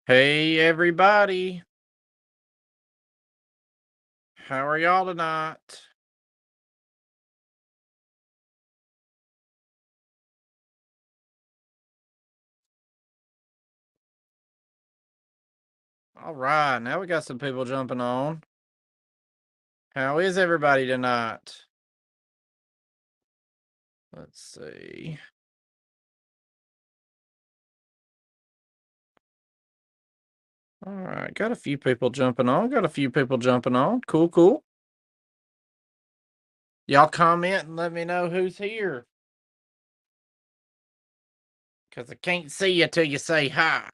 Hey everybody, how are y'all tonight? All right, now we got some people jumping on. How is everybody tonight? Let's see. All right, got a few people jumping on. Got a few people jumping on. Cool, cool. Y'all comment and let me know who's here, cause I can't see you till you say hi.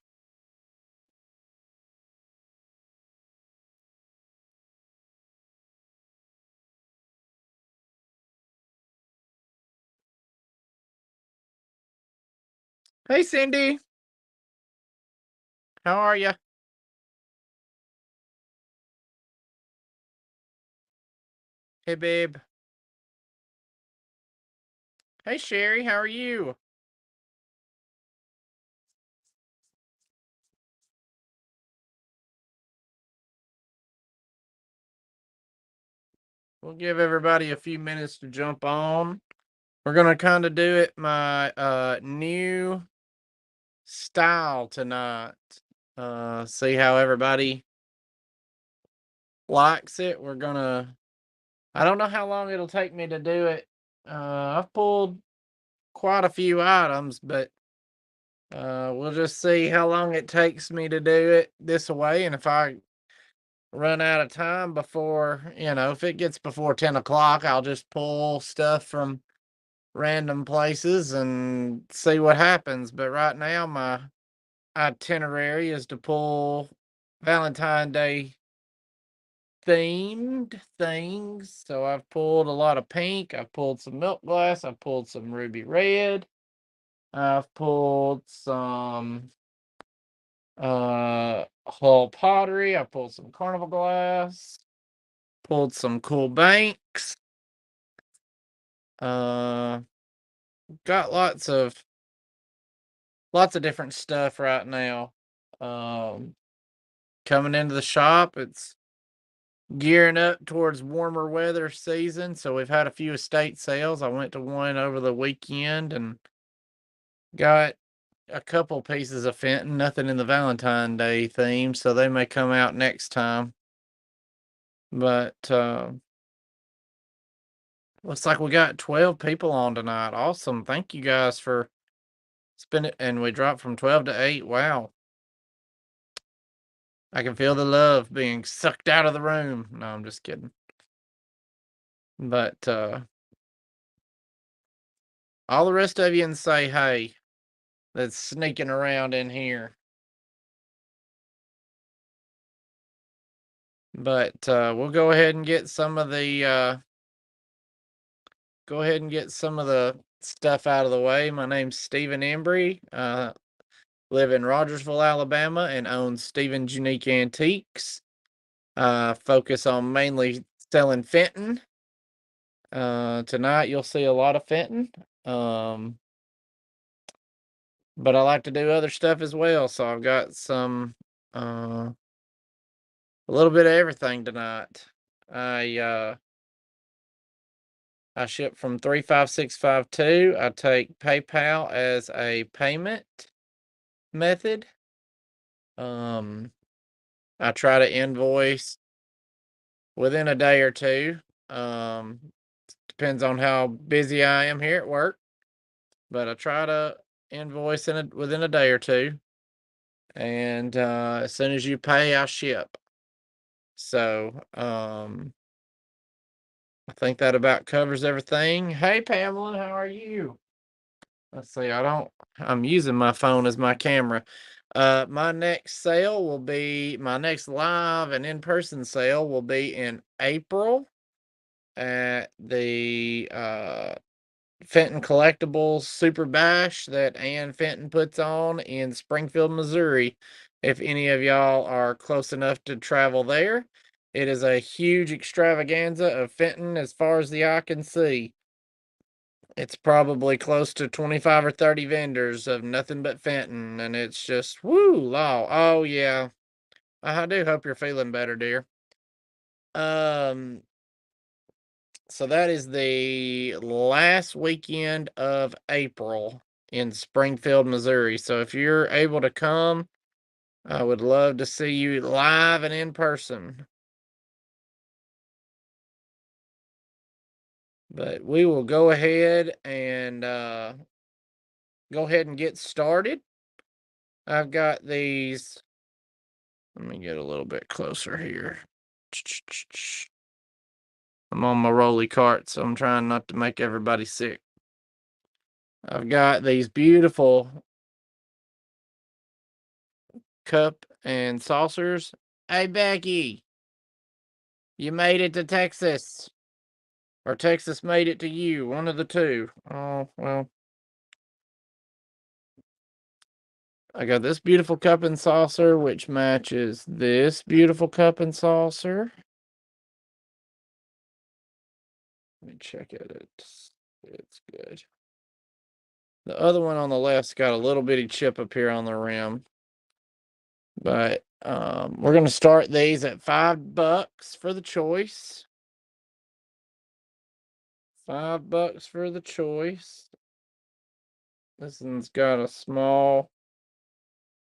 Hey Cindy, how are you? Hey babe. Hey Sherry, how are you? We'll give everybody a few minutes to jump on. We're gonna kind of do it my new style tonight. See how everybody likes it. I don't know how long it'll take me to do it. I've pulled quite a few items, but we'll just see how long it takes me to do it this way. And if I run out of time before, if it gets before 10 o'clock, I'll just pull stuff from random places and see what happens. But right now, my itinerary is to pull Valentine Day themed things. So I've pulled a lot of pink. I've pulled some milk glass. I've pulled some ruby red. I've pulled some hull pottery. I pulled some carnival glass. Pulled some cool banks. Uh, got lots of different stuff right now. Um, coming into the shop. It's gearing up towards warmer weather season, so we've had a few estate sales. I went to one over the weekend and got a couple pieces of Fenton, nothing in the Valentine Day theme, so they may come out next time. But looks like we got 12 people on tonight. Awesome. Thank you guys for spending, and we dropped from 12 to 8. Wow. I can feel the love being sucked out of the room. No, I'm just kidding. But all the rest of you can say hey. That's sneaking around in here. But we'll go ahead and get some of the stuff out of the way. My name's Stephen Embry. Live in Rogersville, Alabama, and own Stephen's Unique Antiques. Focus on mainly selling Fenton. Tonight you'll see a lot of Fenton. Um, but I like to do other stuff as well. So I've got a little bit of everything tonight. I uh I ship from 35652. I take PayPal as a payment method. Um, I try to invoice within a day or two. Um, Depends on how busy I am here at work, but I try to invoice within a day or two. And as soon as you pay, I ship. So I think that about covers everything. Hey, Pamela, how are you? Let's see. I'm using my phone as my camera. My next live and in-person sale will be in April at the Fenton Collectibles Super Bash that Ann Fenton puts on in Springfield, Missouri. If any of y'all are close enough to travel there, it is a huge extravaganza of Fenton as far as the eye can see. It's probably close to 25 or 30 vendors of nothing but Fenton, and it's just woo law. Oh yeah. I do hope you're feeling better, dear. Um, so that is the last weekend of April in Springfield, Missouri. So if you're able to come, I would love to see you live and in person. But we will go ahead and get started. I've got these. Let me get a little bit closer here. I'm on my rolly cart, so I'm trying not to make everybody sick. I've got these beautiful cup and saucers. Hey, Becky, you made it to Texas. Or Texas made it to you. One of the two. Oh, well. I got this beautiful cup and saucer, which matches this beautiful cup and saucer. Let me check it. It's good. The other one on the left's got a little bitty chip up here on the rim. But we're going to start these at $5 for the choice. $5 for the choice. This one's got a small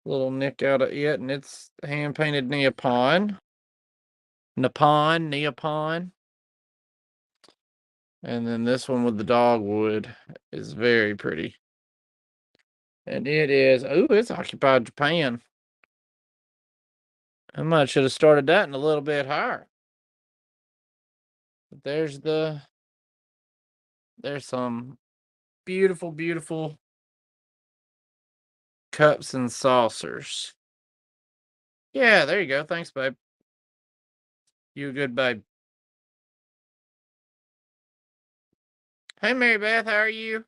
little nick out of it, and it's hand painted neoprene. Neoprene. And then this one with the dogwood is very pretty. And it is, ooh, it's occupied Japan. I might should have started that in a little bit higher. But there's some beautiful, beautiful cups and saucers. Yeah, there you go. Thanks, babe. You a good babe. Hey, Mary Beth, how are you?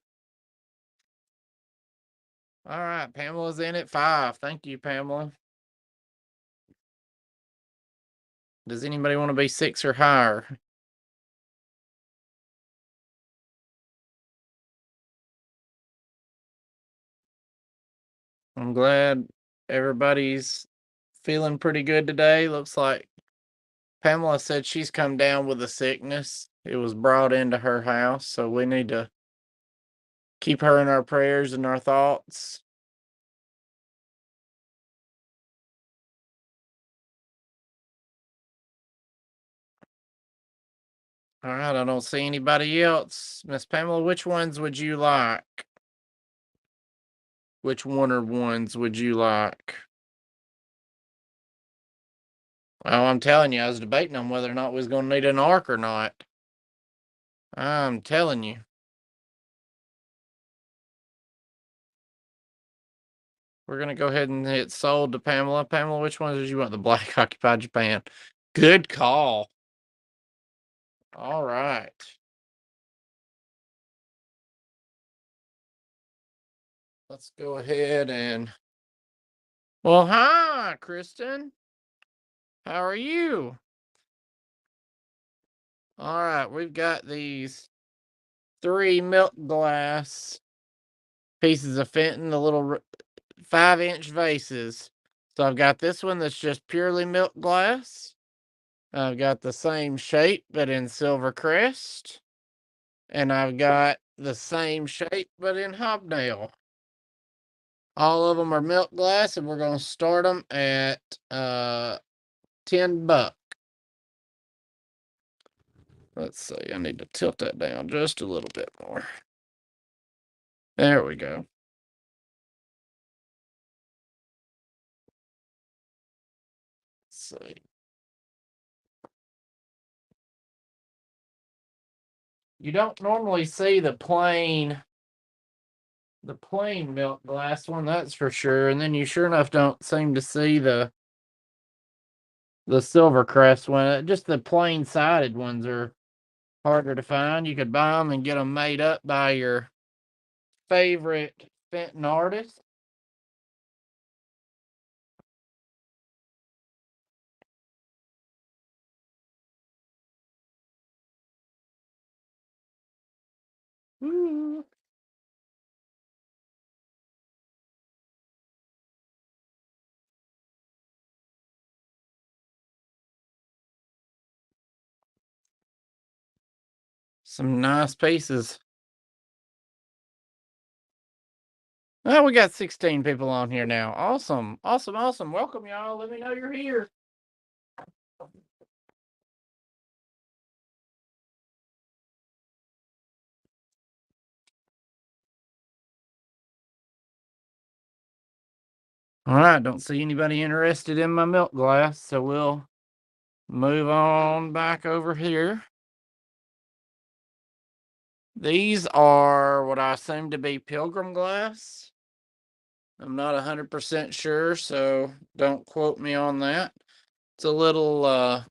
All right, Pamela's in at 5. Thank you, Pamela. Does anybody want to be 6 or higher? I'm glad everybody's feeling pretty good today. Looks like Pamela said she's come down with a sickness. It was brought into her house, so we need to keep her in our prayers and our thoughts. All right, I don't see anybody else. Miss Pamela, which ones would you like? Which one or ones would you like? Well, I'm telling you, I was debating on whether or not we was going to need an arc or not. I'm telling you. We're going to go ahead and hit sold to Pamela. Pamela, which ones did you want? The black occupied Japan. Good call. All right. Let's go ahead and. Well, hi, Kristen. How are you? All right, we've got these 3 milk glass pieces of Fenton, the little 5-inch vases. So I've got this one that's just purely milk glass. I've got the same shape, but in silver crest. And I've got the same shape, but in hobnail. All of them are milk glass, and we're going to start them at $10. Let's see, I need to tilt that down just a little bit more. There we go. Let's see. You don't normally see the plain milk glass one, that's for sure. And then you sure enough don't seem to see the silver crest one. Just the plain sided ones are harder to find. You could buy them and get them made up by your favorite Fenton artist. Ooh. Some nice pieces. Oh, we got 16 people on here now. Awesome. Awesome. Awesome. Welcome, y'all. Let me know you're here. All right. Don't see anybody interested in my milk glass. So we'll move on back over here. These are what I assume to be pilgrim glass. I'm not 100% sure, so don't quote me on that. It's a little,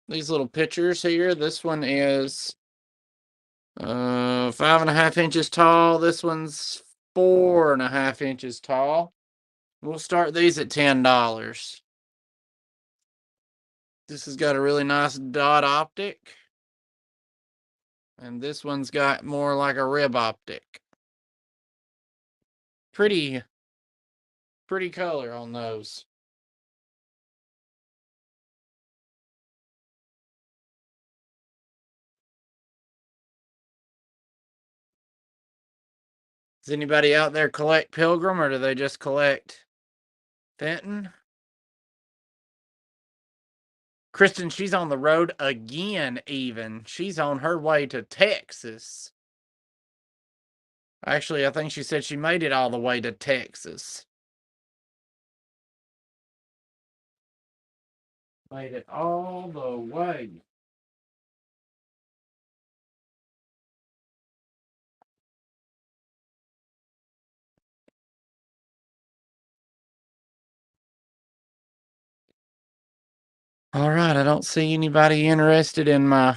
these little pictures here. This one is 5.5 inches tall. This one's 4.5 inches tall. We'll start these at $10. This has got a really nice dot optic. And this one's got more like a rib optic. Pretty color on those. Does anybody out there collect Pilgrim, or do they just collect Fenton? Kristen, she's on the road again, even. She's on her way to Texas. Actually, I think she said she made it all the way to Texas. Made it all the way. All right, I don't see anybody interested in my.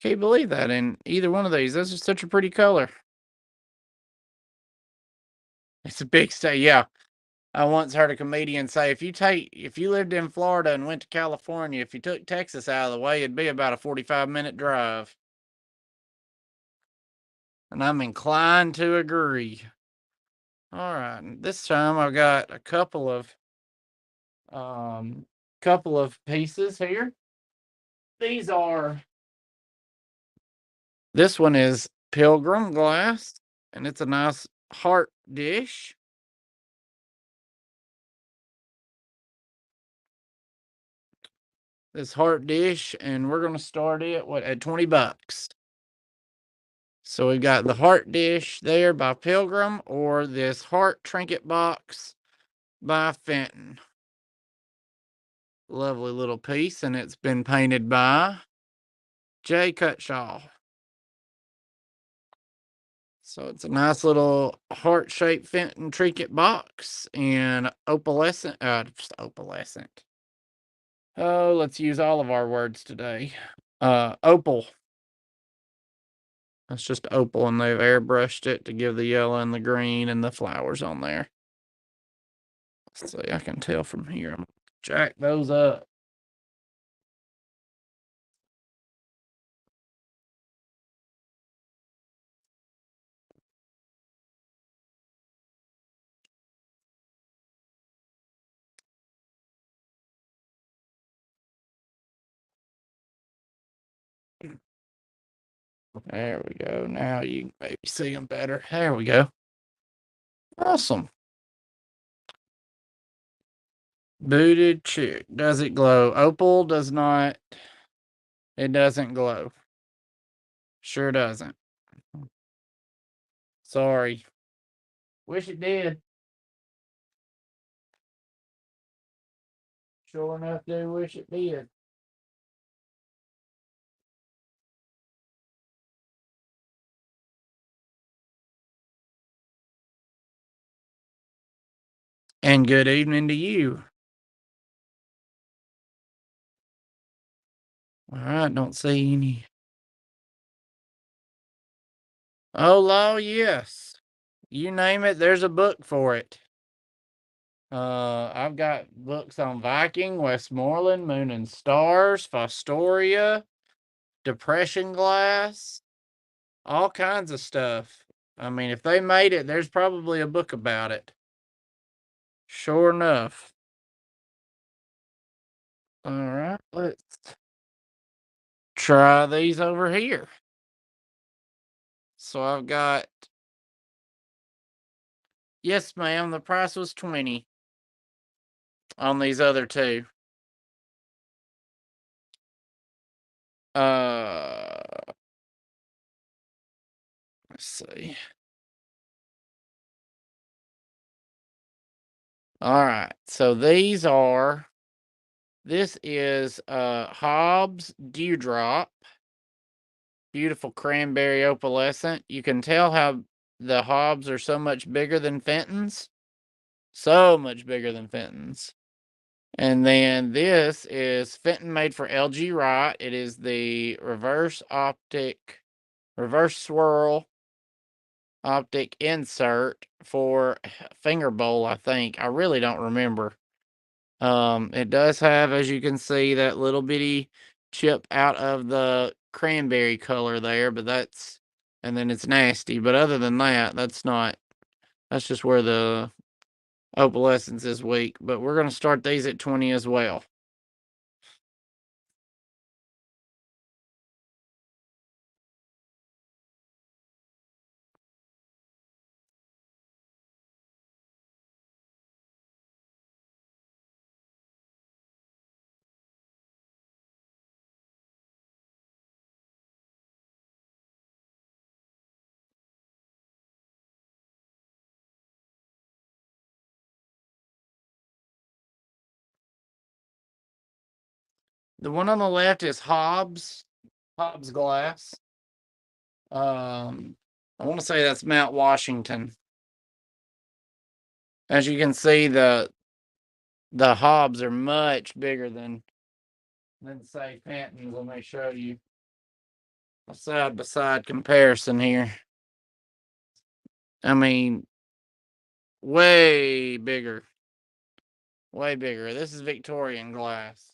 Can't believe that in either one of these. This is such a pretty color. It's a big state, yeah. I once heard a comedian say if you lived in Florida and went to California, if you took Texas out of the way, it'd be about a 45-minute drive. And I'm inclined to agree. All right, this time I've got a couple of pieces here. These are This one is pilgrim glass, and it's a nice heart dish. This heart dish, and we're gonna start it at $20. So we've got the heart dish there by Pilgrim, or this heart trinket box by Fenton. Lovely little piece, and it's been painted by Jay Cutshaw. So it's a nice little heart-shaped Fenton trinket box in opalescent, just opalescent. Oh, let's use all of our words today. Opal. That's just opal, and they've airbrushed it to give the yellow and the green and the flowers on there. Let's see, I can tell from here. I'm gonna jack those up. There we go. Now you can maybe see them better. There we go. Awesome. Booted chick. Does it glow? Opal does not. It doesn't glow. Sure doesn't. Sorry. Wish it did. Sure enough, do wish it did. And good evening to you. All right, don't see any. Oh, law, yes. You name it, there's a book for it. I've got books on Viking, Westmoreland, Moon and Stars, Fostoria, Depression Glass, all kinds of stuff. I mean, if they made it, there's probably a book about it. Sure enough. All right, let's try these over here. So I've got, yes, ma'am, the price was 20 on these other two. Uh, let's see. All right, so this is Hobbs Dewdrop, beautiful cranberry opalescent. You can tell how the Hobbs are so much bigger than Fenton's. So much bigger than Fenton's. And then this is Fenton made for LG Wright. It is the reverse swirl optic insert for finger bowl, I think. I really don't remember. It does have, as you can see, that little bitty chip out of the cranberry color there, but and then it's nasty. But other than that, that's just where the opalescence is weak. But we're going to start these at 20 as well. The one on the left is Hobbs glass. I want to say that's Mount Washington. As you can see, the Hobbs are much bigger than say Fenton's. Let me show you a side by side comparison here. I mean, way bigger. Way bigger. This is Victorian glass.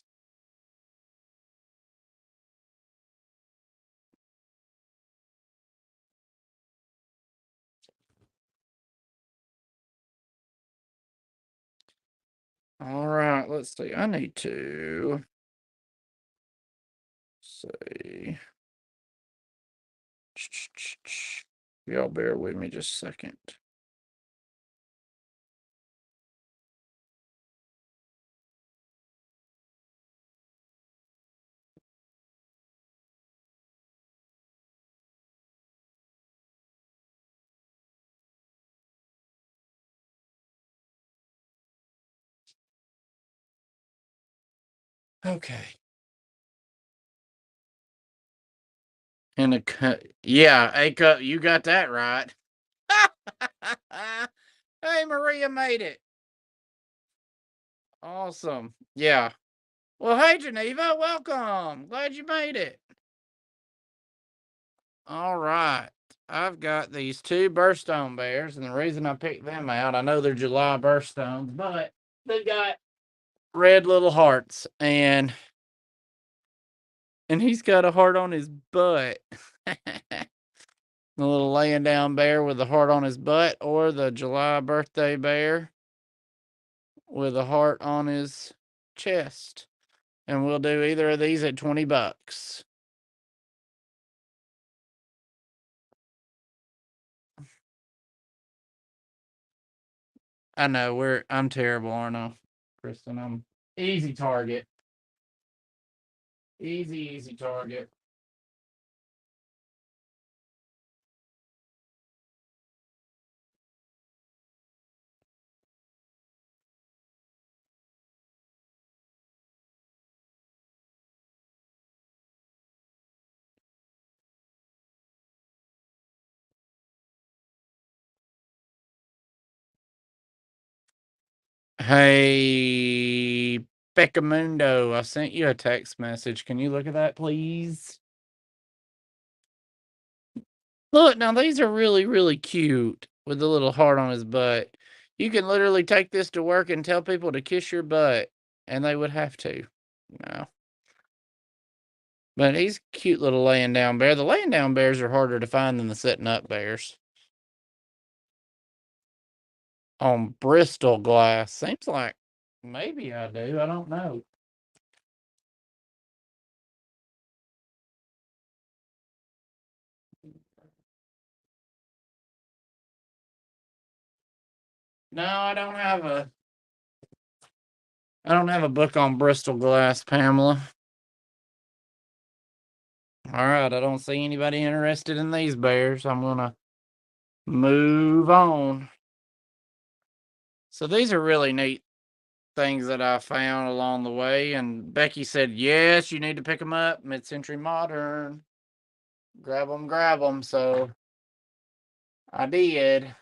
All right, let's see. I need to see. Y'all bear with me just a second. Okay. And a cup. Yeah, a cup. You got that right. Hey, Maria made it. Awesome. Yeah. Well, hey, Geneva, welcome. Glad you made it. All right. I've got these two birthstone bears, and the reason I picked them out, I know they're July birthstones, but they got red little hearts, and he's got a heart on his butt. The little laying down bear with a heart on his butt, or the July birthday bear with a heart on his chest. And we'll do either of these at 20 bucks. I know I'm terrible, aren't I, Kristen? I'm easy target. Easy target. Hey, Beccamundo, I sent you a text message. Can you look at that, please? Look, now these are really, really cute with the little heart on his butt. You can literally take this to work and tell people to kiss your butt, and they would have to. No. But he's a cute little laying down bear. The laying down bears are harder to find than the sitting up bears. On Bristol glass. Seems like maybe I do. I don't know. No, I don't have a book on Bristol glass, Pamela. All right, I don't see anybody interested in these bears. I'm gonna move on. So these are really neat things that I found along the way, and Becky said, "Yes, you need to pick them up. Mid-century modern. Grab them, grab them." So I did.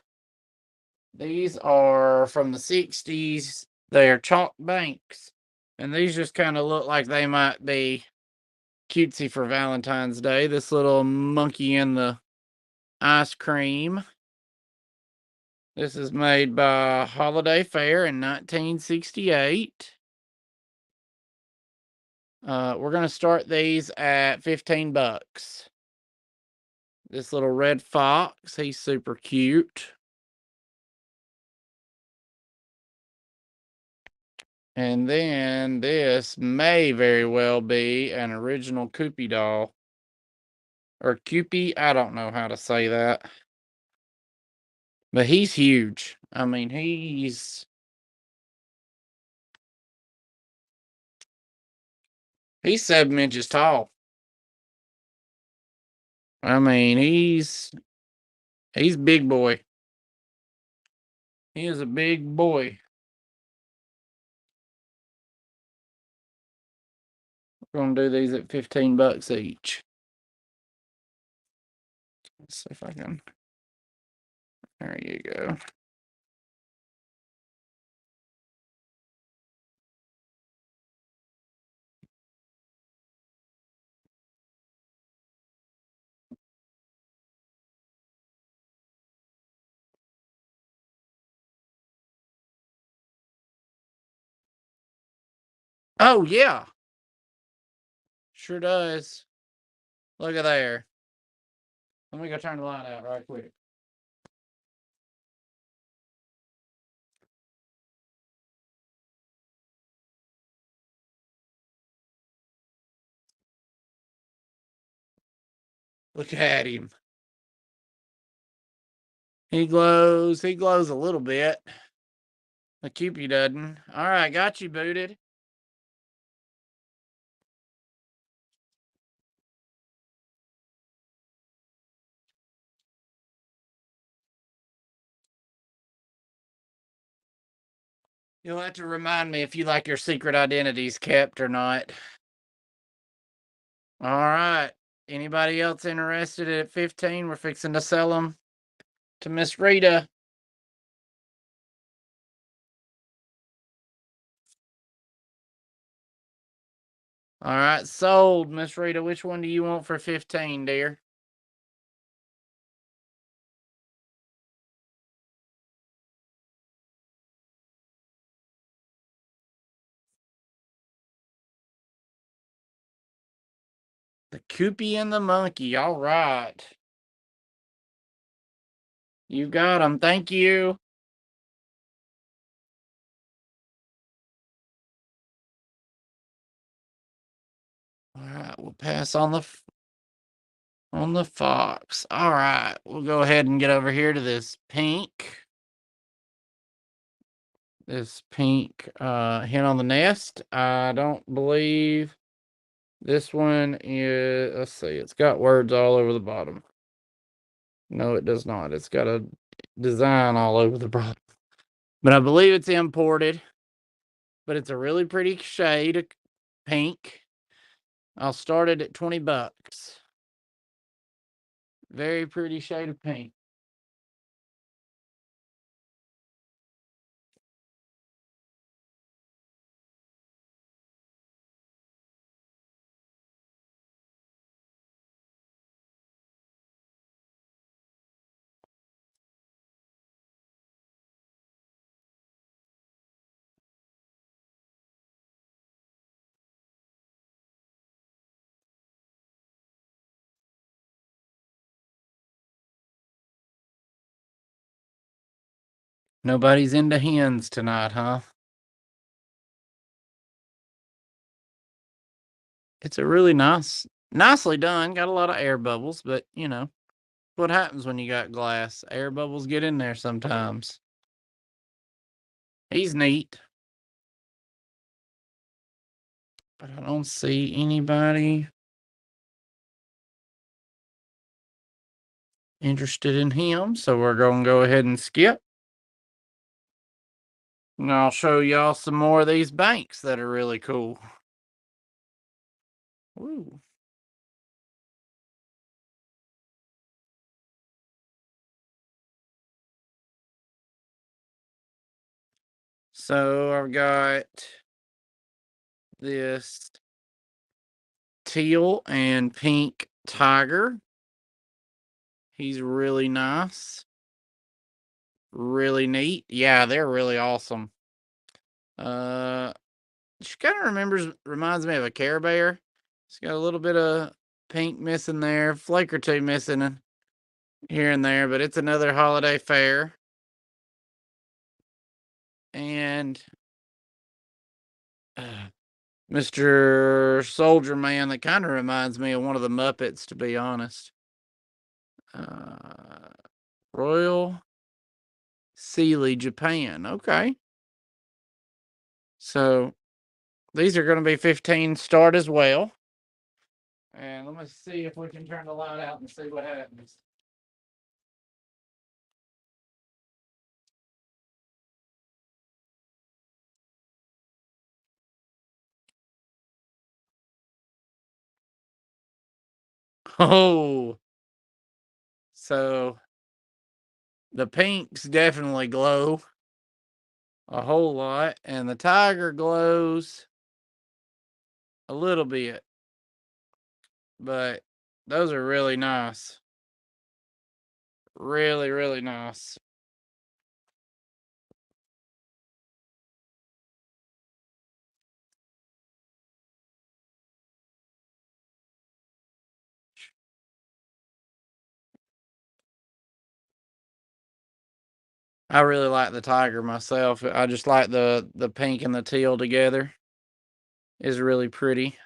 These are from the 60s. They're chalk banks, and these just kind of look like they might be cutesy for Valentine's Day. This little monkey in the ice cream. This is made by Holiday Fair in 1968. We're gonna start these at 15 bucks. This little red fox, he's super cute. And then this may very well be an original Koopy doll. Or Cupie, I don't know how to say that. But he's huge. I mean, he's 7 inches tall. I mean, he's big boy. He is a big boy. We're gonna do these at 15 bucks each. Let's see if I can. There you go. Oh yeah, sure does. Look at there. Let me go turn the light out right quick. Look at him. He glows. He glows a little bit. The Cupid doesn't. All right, got you booted. You'll have to remind me if you like your secret identities kept or not. All right. Anybody else interested at 15? We're fixing to sell them to Miss Rita. All right, sold. Miss Rita, which one do you want for 15, dear? The Koopy and the Monkey. All right. You got them. Thank you. All right, we'll pass on the fox. All right, we'll go ahead and get over here to this pink. This pink hen on the nest. I don't believe this one is, let's see, it's got words all over the bottom. No, it does not. It's got a design all over the bottom. But I believe it's imported. But it's a really pretty shade of pink. I'll start it at 20 bucks. Very pretty shade of pink. Nobody's into hens tonight, huh? It's a really nicely done. Got a lot of air bubbles, but what happens when you got glass? Air bubbles get in there sometimes. He's neat, but I don't see anybody interested in him, so we're gonna go ahead and skip. And I'll show y'all some more of these banks that are really cool. Ooh. So I've got this teal and pink tiger. He's really nice, really neat. Yeah, they're really awesome. Uh, she kind of reminds me of a Care Bear. It's got a little bit of pink missing there, flake or two missing here and there, but it's another holiday fair. And Mr. Soldier Man that kind of reminds me of one of the Muppets, to be honest. Uh, Royal Sealy, Japan. Okay. So these are going to be 15 start as well. And let me see if we can turn the light out and see what happens. Oh, so the pinks definitely glow a whole lot, and the tiger glows a little bit, but those are really nice. Really, really nice. I really like the tiger myself. I just like the pink and the teal together. Is really pretty.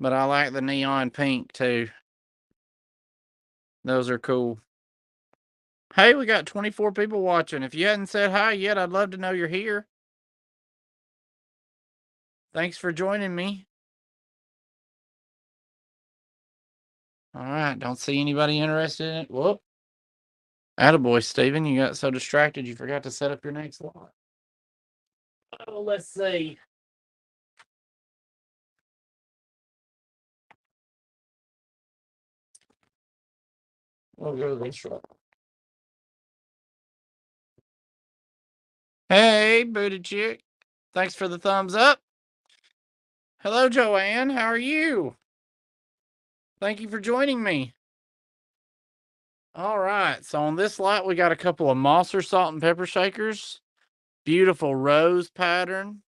But I like the neon pink too. Those are cool. Hey, we got 24 people watching. If you hadn't said hi yet, I'd love to know you're here. Thanks for joining me. All right, don't see anybody interested in it. Whoop. Attaboy, Steven. You got so distracted you forgot to set up your next lot. Oh, let's see. We'll go this route. Hey, booty chick. Thanks for the thumbs up. Hello, Joanne. How are you? Thank you for joining me. All right. So on this lot, we got a couple of Mosser salt and pepper shakers. Beautiful rose pattern.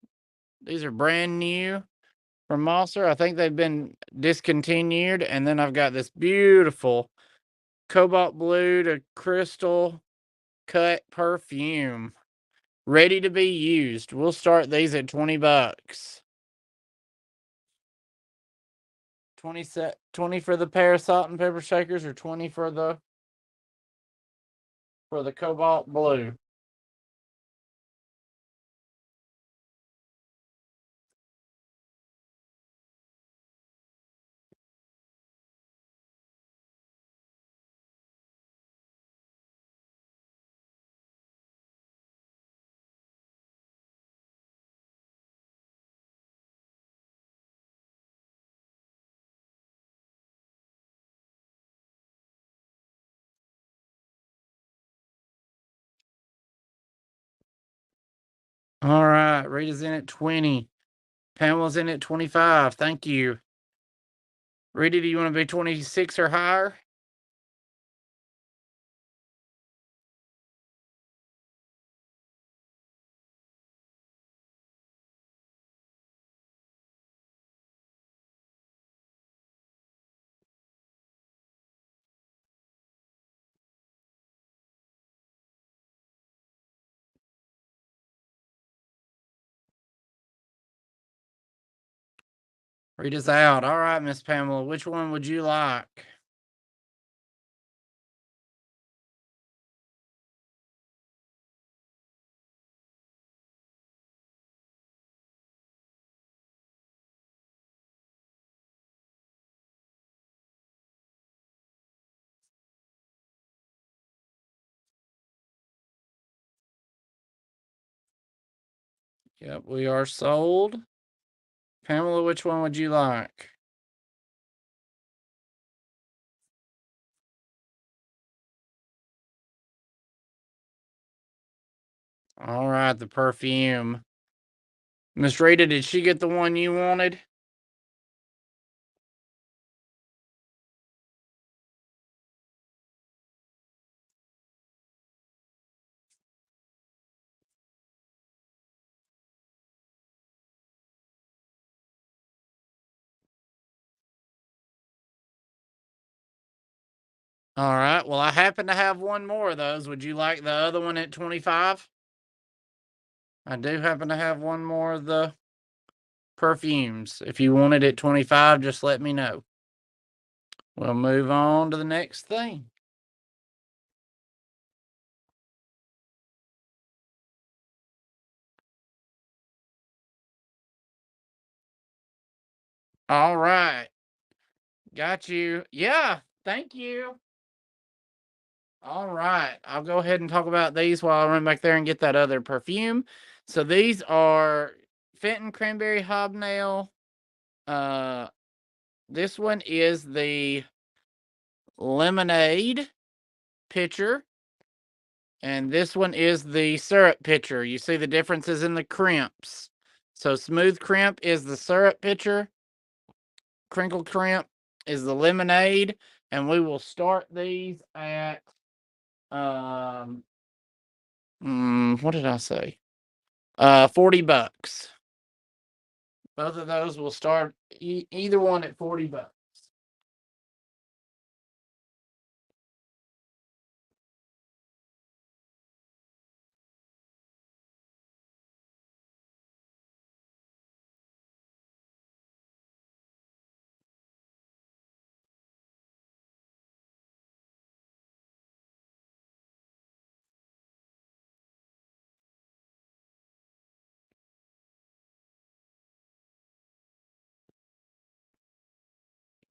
These are brand new from Mosser. I think they've been discontinued. And then I've got this beautiful cobalt blue to crystal cut perfume ready to be used. We'll start these at 20 bucks. 20 for the pair of salt and pepper shakers, or 20 for the cobalt blue. All right, Rita's in at 20. Pamela's in at 25. Thank you. Rita, do you want to be 26 or higher? Read us out. All right, Miss Pamela, which one would you like? Yep, we are sold. Pamela, which one would you like? All right, the perfume. Miss Rita, did she get the one you wanted? All right. Well, I happen to have one more of those. Would you like the other one at 25? I do happen to have one more of the perfumes. If you want it at 25, just let me know. We'll move on to the next thing. All right. Got you. Yeah. Thank you. All right. I'll go ahead and talk about these while I run back there and get that other perfume. So these are Fenton Cranberry Hobnail. Uh, this one is the lemonade pitcher, and this one is the syrup pitcher. You see the differences in the crimps. So smooth crimp is the syrup pitcher, crinkle crimp is the lemonade, and we will start these at what did I say? $40. Both of those will start either one at $40.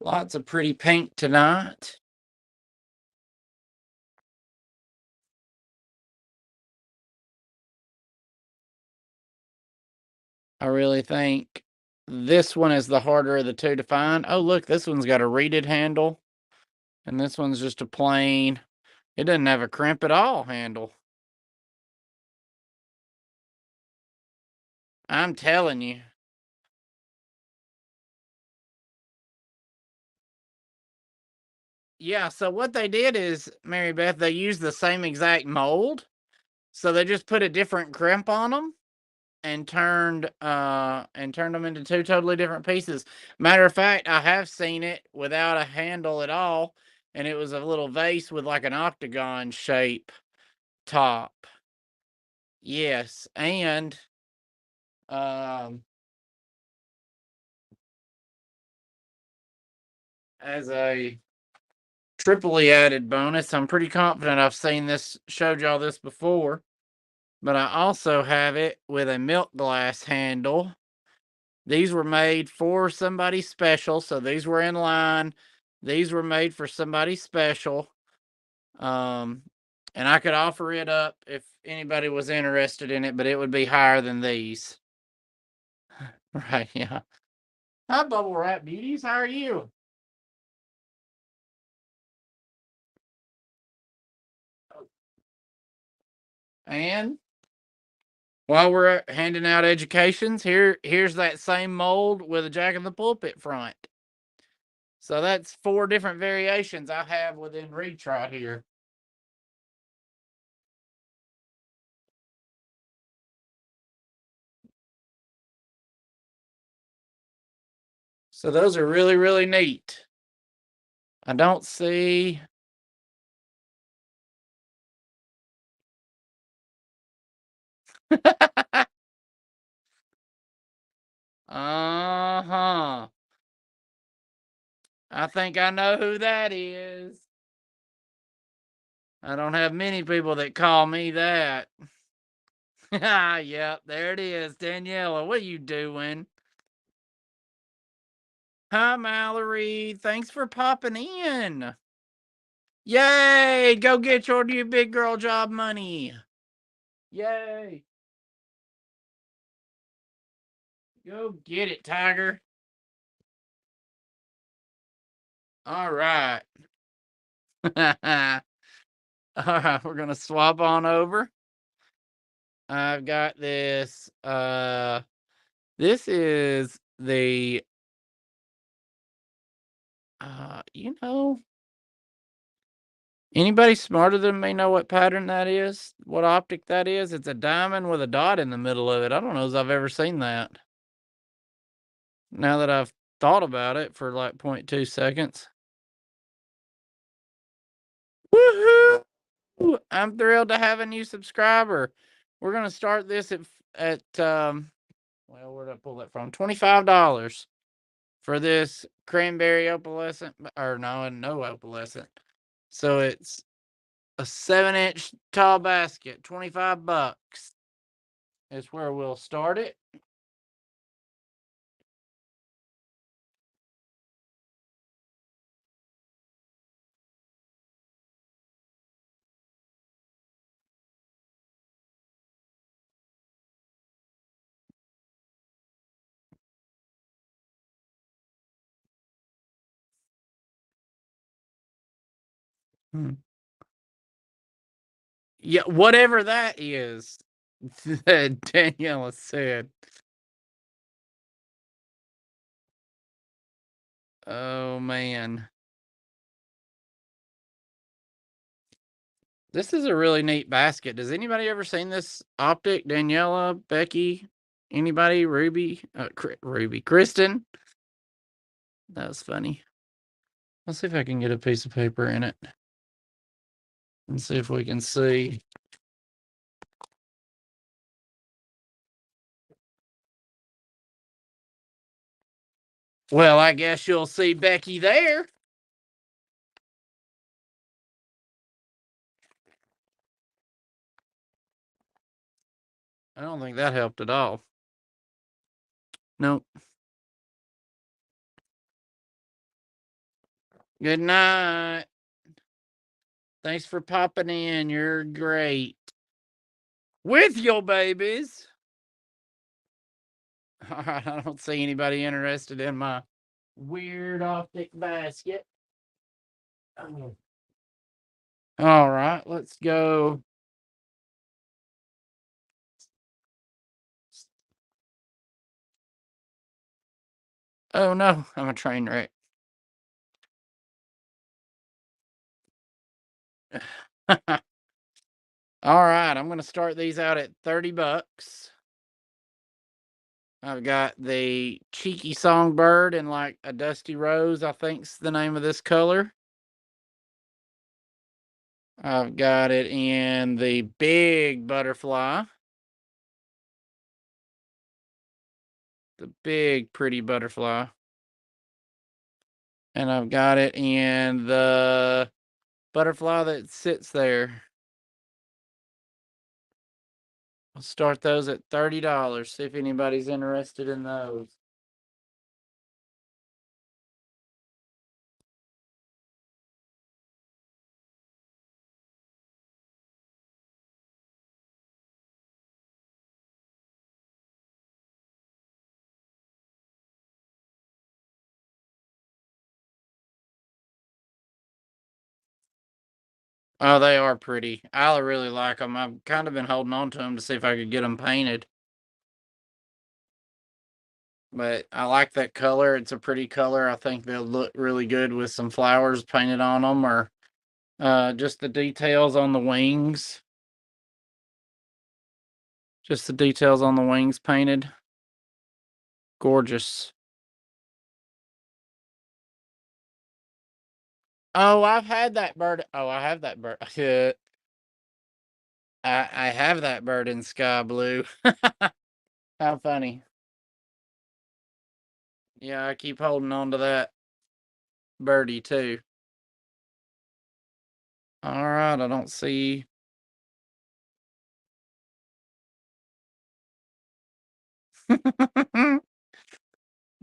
Lots of pretty pink tonight. I really think this one is the harder of the two to find. Oh, look, this one's got a reeded handle, and this one's just a plain, it doesn't have a crimp at all handle. I'm telling you. Yeah, so what they did is, Mary Beth, they used the same exact mold. So they just put a different crimp on them and turned them into two totally different pieces. Matter of fact, I have seen it without a handle at all, and it was a little vase with like an octagon shape top. Yes, and um as a triply added bonus, I'm pretty confident I've seen this, showed y'all this before, but I also have it with a milk glass handle. These were made for somebody special, so these were in line. These were made for somebody special. Um, and I could offer it up if anybody was interested in it, but it would be higher than these. Right, yeah. Hi, Bubble Wrap Beauties. How are you? And while we're handing out educations, here's that same mold with a Jack in the Pulpit front. So that's 4 different variations I have within reach right here. So those are really, really neat. I don't see. Uh-huh. I think I know who that is. I don't have many people that call me that. Yep, there it is. Daniela, what are you doing? Hi, Mallory. Thanks for popping in. Yay! Go get your new big girl job money. Yay! Go get it, Tiger. All right. All right, we're gonna swap on over. I've got this. This is the. You know, anybody smarter than me know what pattern that is? What optic that is? It's a diamond with a dot in the middle of it. I don't know if I've ever seen that. Now that I've thought about it for like 0.2 seconds. Woohoo! I'm thrilled to have a new subscriber. We're gonna start this at well, where did I pull that from? $25 for this cranberry opalescent, or no opalescent. So it's a 7-inch tall basket, 25 bucks. Is where we'll start it. Hmm. Yeah, whatever that is, that Daniela said. Oh man. This is a really neat basket. Does anybody ever seen this optic? Daniela, Becky, anybody? Ruby, Ruby, Kristen. That was funny. Let's see if I can get a piece of paper in it and see if we can see. Well, I guess you'll see Becky there. I don't think that helped at all. Nope. Good night. Thanks for popping in. You're great. With your babies. All right, I don't see anybody interested in my weird optic basket. Oh. All right, let's go. Oh no, I'm a train wreck. All right, I'm going to start these out at 30 bucks. I've got the cheeky songbird in like a dusty rose, I think's the name of this color. I've got it in the big butterfly. The big pretty butterfly. And I've got it in the butterfly that sits there. I'll start those at $30. See if anybody's interested in those. Oh, they are pretty. I really like them. I've kind of been holding on to them to see if I could get them painted. But I like that color. It's a pretty color. I think they'll look really good with some flowers painted on them, or just the details on the wings. Just the details on the wings painted. Gorgeous. Oh, I've had that bird. Oh, I have that bird. I have that bird in sky blue. How funny. Yeah, I keep holding on to that. birdie too. All right, I don't see.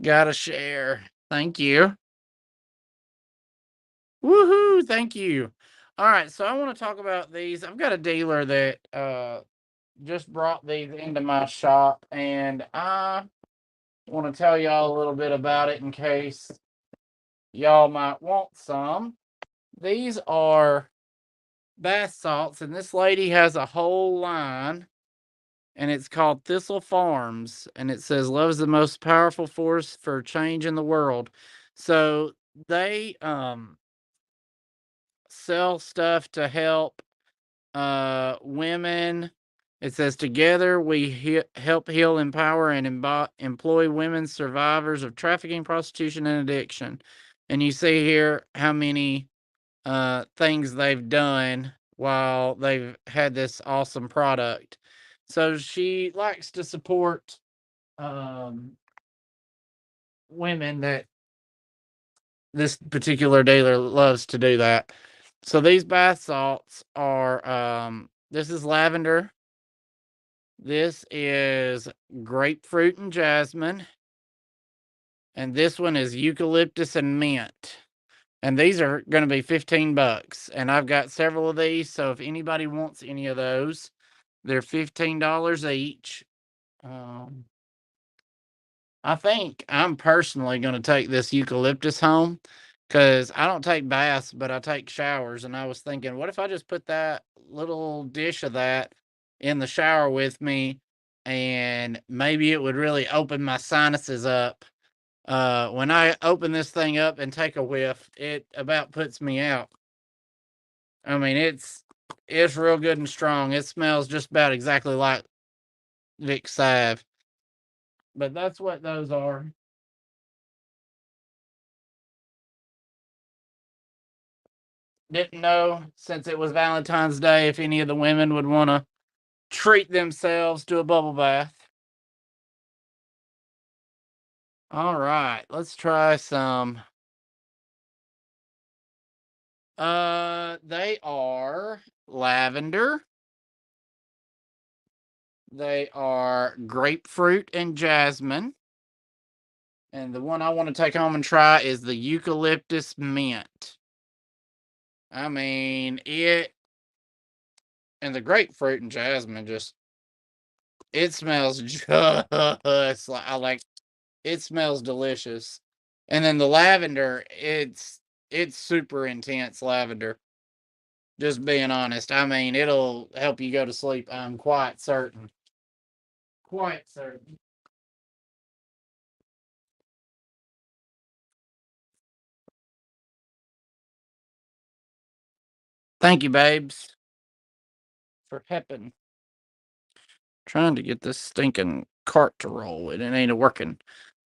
Gotta share. Thank you. Woohoo! Thank you. All right, so I want to talk about these. I've got a dealer that just brought these into my shop, and I want to tell y'all a little bit about it in case y'all might want some. These are bath salts, and this lady has a whole line, and it's called Thistle Farms, and it says love is the most powerful force for change in the world. So they sell stuff to help women. It says together we help heal, empower, and employ women survivors of trafficking, prostitution, and addiction. And you see here how many things they've done while they've had this awesome product. So she likes to support um, women that this particular dealer loves to do that. So these bath salts are this is lavender, this is grapefruit and jasmine, and this one is eucalyptus and mint. And these are going to be 15 bucks. And I've got several of these, so if anybody wants any of those, they're $15 each. Um, I think I'm personally going to take this eucalyptus home because I don't take baths, but I take showers. And I was thinking, what if I just put that little dish of that in the shower with me, and maybe it would really open my sinuses up. When I open this thing up and take a whiff, it about puts me out. I mean, it's real good and strong. It smells just about exactly like Vic Salve. But that's what those are. Didn't know since it was Valentine's Day if any of the women would want to treat themselves to a bubble bath. All right, let's try some. They are lavender. They are grapefruit and jasmine. And the one I want to take home and try is the eucalyptus mint. I mean, it and the grapefruit and jasmine just it smells just like I like it smells delicious. And then the lavender, it's super intense lavender. Just being honest. I mean, it'll help you go to sleep, I'm quite certain. Quite certain. Thank you, babes, for helping. Trying to get this stinking cart to roll and it ain't a working.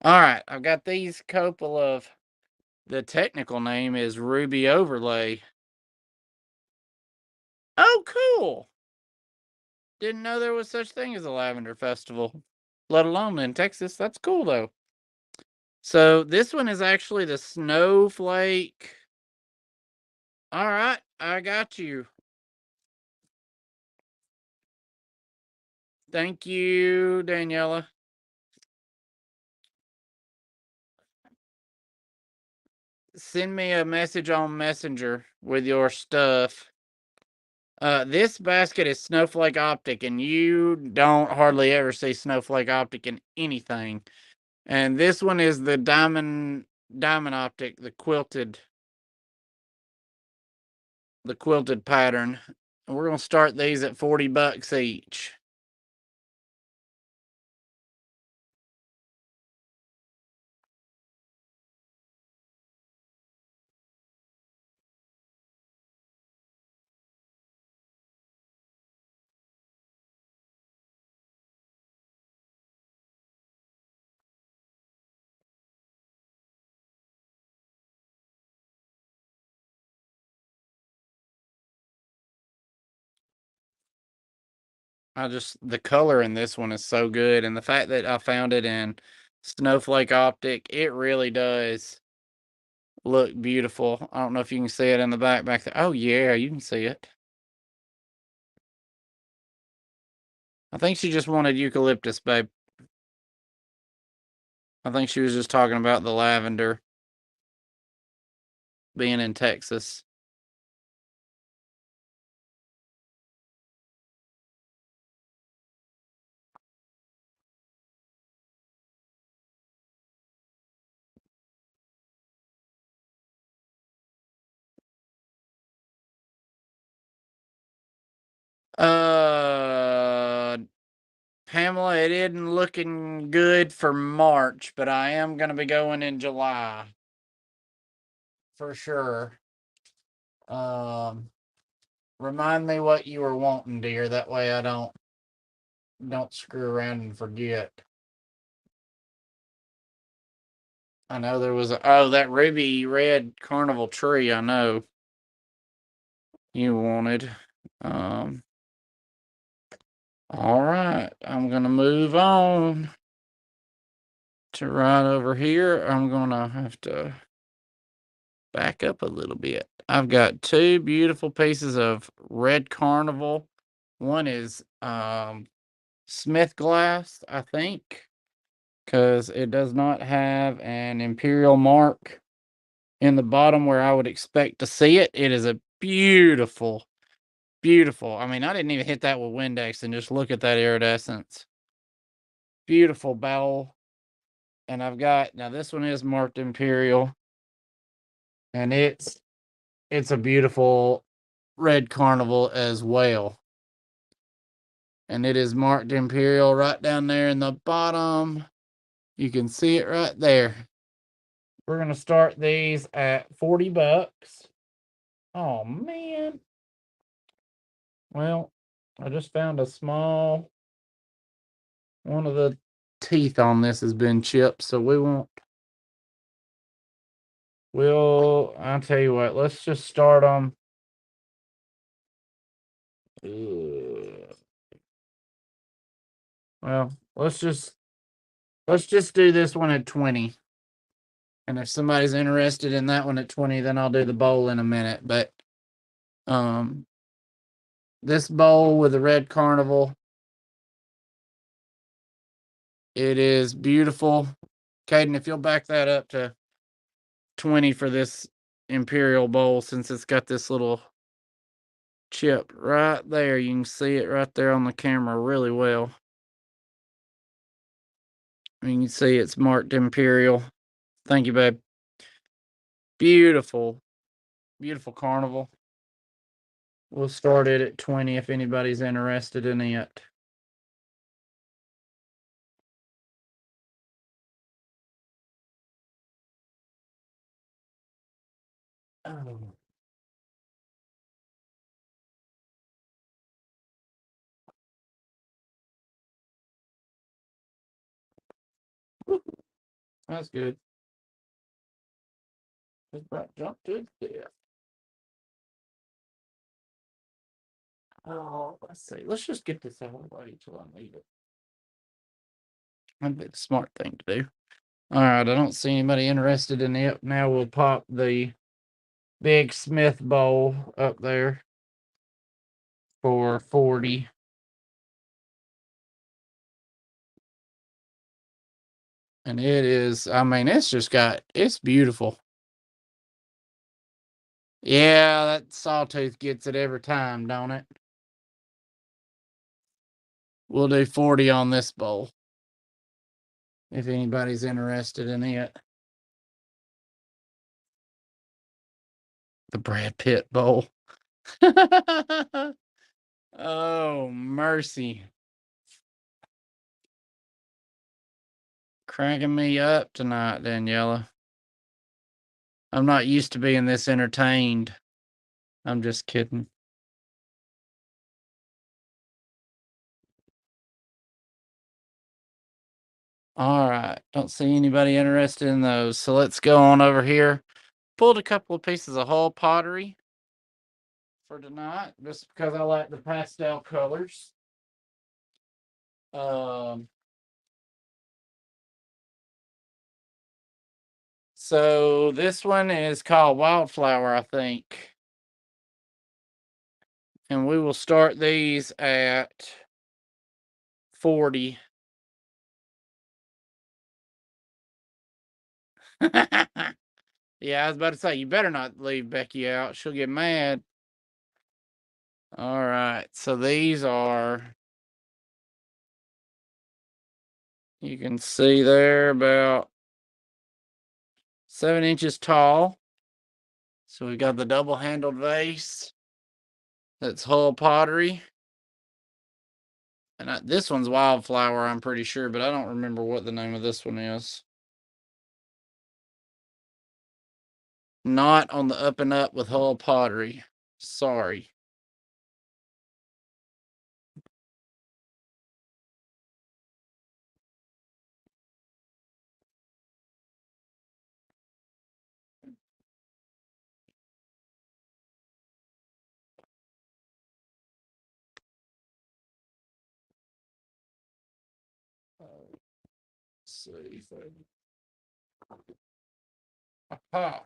All right, I've got these couple of. The technical name is Ruby Overlay. Oh, cool! Didn't know there was such thing as a lavender festival, let alone in Texas. That's cool though. So this one is actually the snowflake. All right, I got you. Thank you, Daniela. Send me a message on Messenger with your stuff. This basket is Snowflake Optic, and you don't hardly ever see Snowflake Optic in anything. And this one is the diamond optic, the quilted pattern. And we're gonna start these at 40 bucks each. The color in this one is so good, and the fact that I found it in Snowflake Optic, it really does look beautiful. I don't know if you can see it in the back there. Oh, yeah, you can see it. I think she just wanted eucalyptus, babe. I think she was just talking about the lavender being in Texas. Uh, Pamela, it isn't looking good for March, but I am going to be going in July for sure. Um, Remind me what you were wanting, dear. That way I don't screw around and forget. I know there was that ruby red carnival tree. I know you wanted. Um, all right, I'm gonna move on to right over here. I'm gonna have to back up a little bit. I've got two beautiful pieces of red carnival. One is Smith glass, I think, because it does not have an imperial mark in the bottom where I would expect to see it. It is a beautiful, beautiful. I mean, I didn't even hit that with Windex, and just look at that iridescence. Beautiful bowl. And I've got, now this one is marked imperial, and it's a beautiful red carnival as well. And it is marked imperial right down there in the bottom. You can see it right there. We're gonna start these at $40. Oh man. Well, I just found a small one of the teeth on this has been chipped, so we won't. I'll tell you what, let's just start them. Well, let's just do this one at 20. And if somebody's interested in that one at 20, then I'll do the bowl in a minute. But um this bowl with the red carnival, it is beautiful. Caden, if you'll back that up to 20 for this imperial bowl, since it's got this little chip right there. You can see it right there on the camera really well. You can see it's marked imperial. Thank you, babe. Beautiful, beautiful carnival. We'll start it at 20 if anybody's interested in it. Oh. That's good. Just about jumped to death. Oh, let's see. Let's just get this out of the way until I need it. That'd be the smart thing to do. All right, I don't see anybody interested in it. Now we'll pop the big Smith bowl up there for 40. And it is, I mean, it's beautiful. Yeah, that sawtooth gets it every time, don't it? We'll do 40 on this bowl if anybody's interested in it. The Brad Pitt bowl. Oh, mercy. Cracking me up tonight, Daniela. I'm not used to being this entertained. I'm just kidding. All right. Don't see anybody interested in those. So let's go on over here. Pulled a couple of pieces of whole pottery for tonight, just because I like the pastel colors. Um, So this one is called Wildflower, I think. And we will start these at 40. Yeah, I was about to say, you better not leave Becky out. She'll get mad. All right. So these are, you can see they're about 7 inches tall. So we got the double handled vase. That's Hull pottery. And this one's Wildflower, I'm pretty sure, but I don't remember what the name of this one is. Not on the up and up with Hull pottery. Sorry. Let's see. Aha.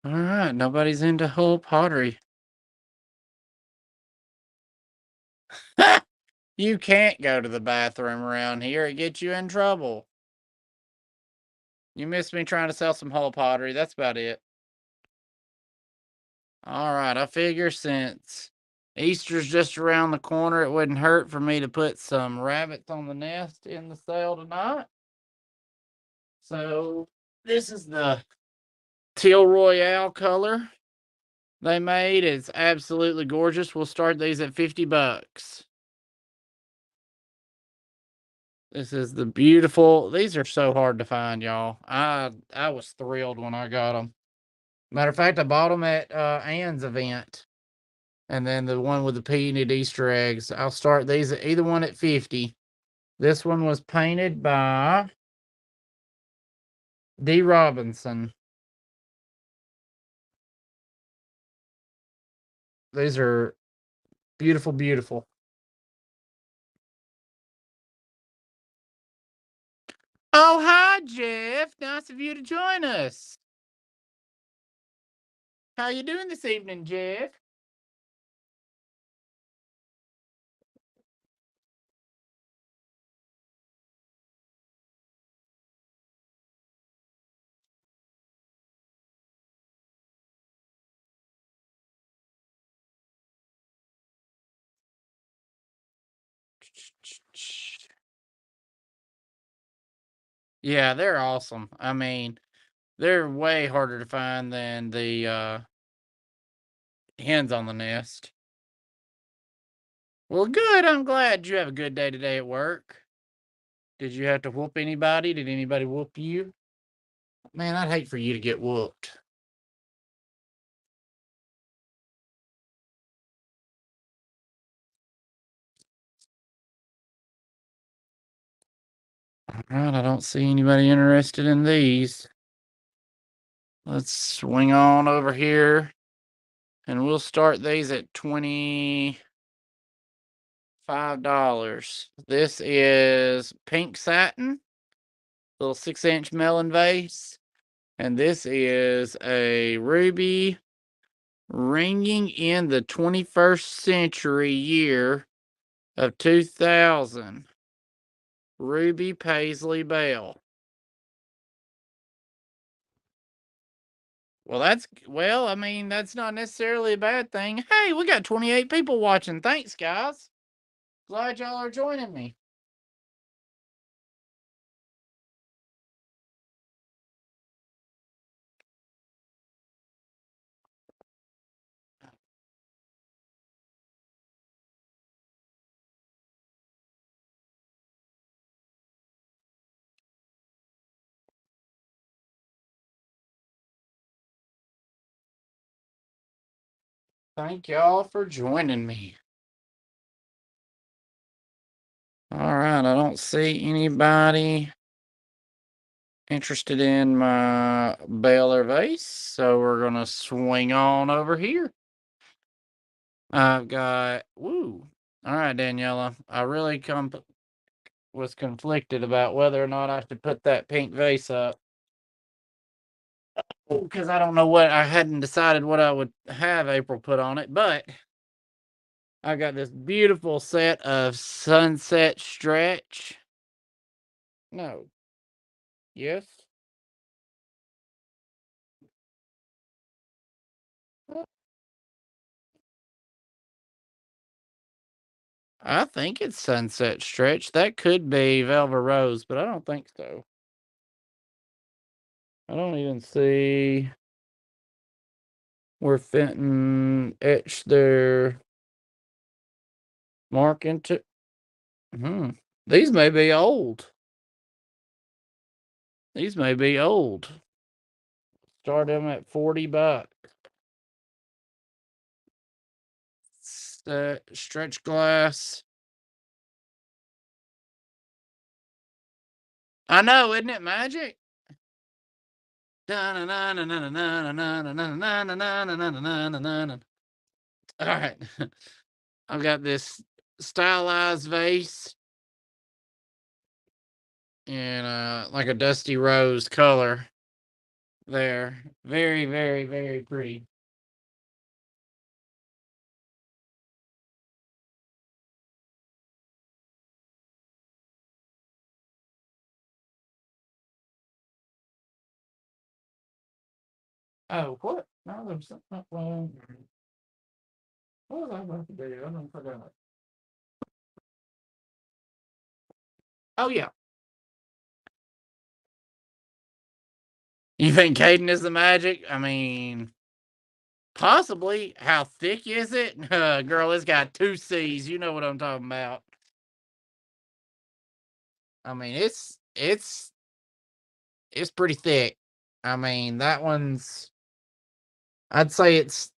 All right. Nobody's into Hull pottery. You can't go to the bathroom around here. It gets you in trouble. You missed me trying to sell some Hull pottery. That's about it. All right. I figure since Easter's just around the corner, it wouldn't hurt for me to put some rabbits on the nest in the sale tonight. So this is the Teal Royale color they made. It's absolutely gorgeous. We'll start these at $50. This is the beautiful. These are so hard to find, y'all. I was thrilled when I got them. Matter of fact, I bought them at Ann's event, and then the one with the painted Easter eggs. I'll start these at either one at 50. This one was painted by D. Robinson. These are beautiful, beautiful. Oh, hi, Jeff. Nice of you to join us. How you doing this evening, Jeff? Yeah, they're awesome. I mean, they're way harder to find than the hens on the nest. Well, good. I'm glad you have a good day today at work. Did you have to whoop anybody? Did anybody whoop you? Man, I'd hate for you to get whooped. All right, I don't see anybody interested in these. Let's swing on over here and we'll start these at $25. This is pink satin, little 6-inch melon vase. And this is a ruby ringing in the 21st century year of 2000. Ruby Paisley Bell. Well, I mean, that's not necessarily a bad thing. Hey, we got 28 people watching. Thanks, guys. Glad y'all are joining me. Thank y'all for joining me. All right, I don't see anybody interested in my Baylor vase, so we're gonna swing on over here. I've got woo. All right, Daniela. I really was conflicted about whether or not I should put that pink vase up because I don't know what I hadn't decided what I would have April put on it, but I got this beautiful set of sunset stretch. No. Yes. I think it's sunset stretch. That could be Velvet Rose, but I don't think so. I don't even see where Fenton etched their mark into. Hmm. These may be old. These may be old. Start them at $40. Stretch glass. I know, isn't it magic? All right. I've got this stylized vase in like a dusty rose color there. Very, very, very pretty. Oh, what? No, there's something up wrong. What was I about to do? I don't forgot. Oh yeah. You think Caden is the magic? I mean, possibly. How thick is it? Girl, it's got two C's. You know what I'm talking about. I mean, it's pretty thick. I mean, that one's. I'd say it's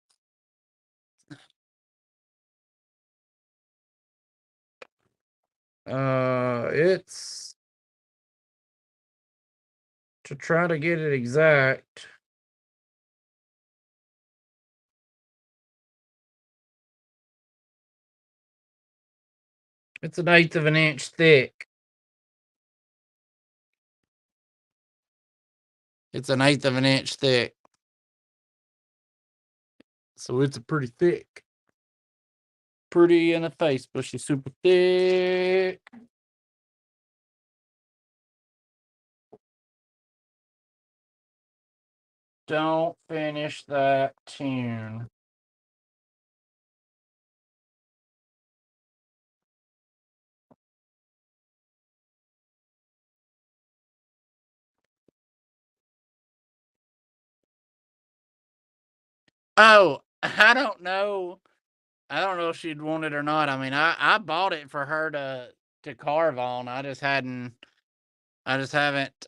to try to get it exact. It's an eighth of an inch thick. It's an eighth of an inch thick. So it's a pretty thick. Pretty in the face, but she's super thick. Don't finish that tune. Oh, I don't know. I don't know if she'd want it or not. I mean, I bought it for her to carve on. I just haven't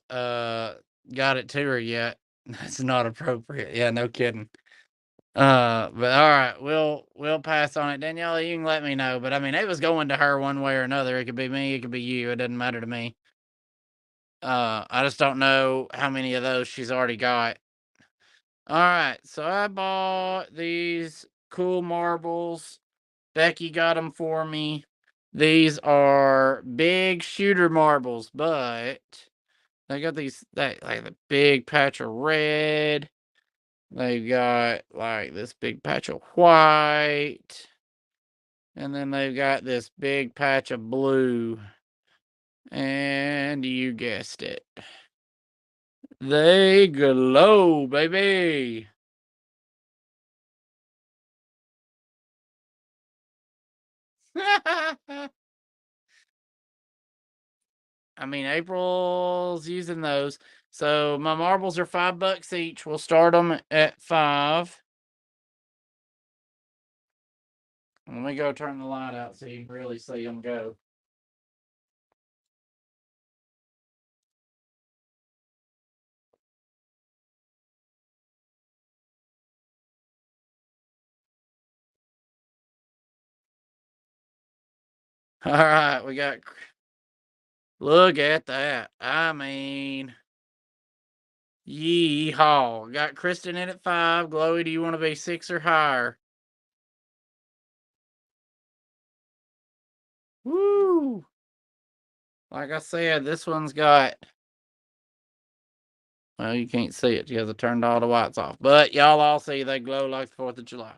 got it to her yet. That's not appropriate. Yeah, no kidding. But all right, we'll pass on it. Danielle, you can let me know. But I mean, it was going to her one way or another. It could be me, it could be you. It doesn't matter to me. I just don't know how many of those she's already got. All right, so I bought these cool marbles. Becky got them for me. These are big shooter marbles, but they got these that like a big patch of red. They've got like this big patch of white. And then they've got this big patch of blue. And you guessed it. They glow, baby. I mean, April's using those. So my marbles are $5 each. We'll start them at 5. Let me go turn the light out so you can really see them go. All right, we got. Look at that. I mean, yeehaw. Got Kristen in at 5. Glowy, do you want to be 6 or higher? Woo! Like I said, this one's got, well, you can't see it because I turned all the lights off. But y'all all see they glow like the 4th of July.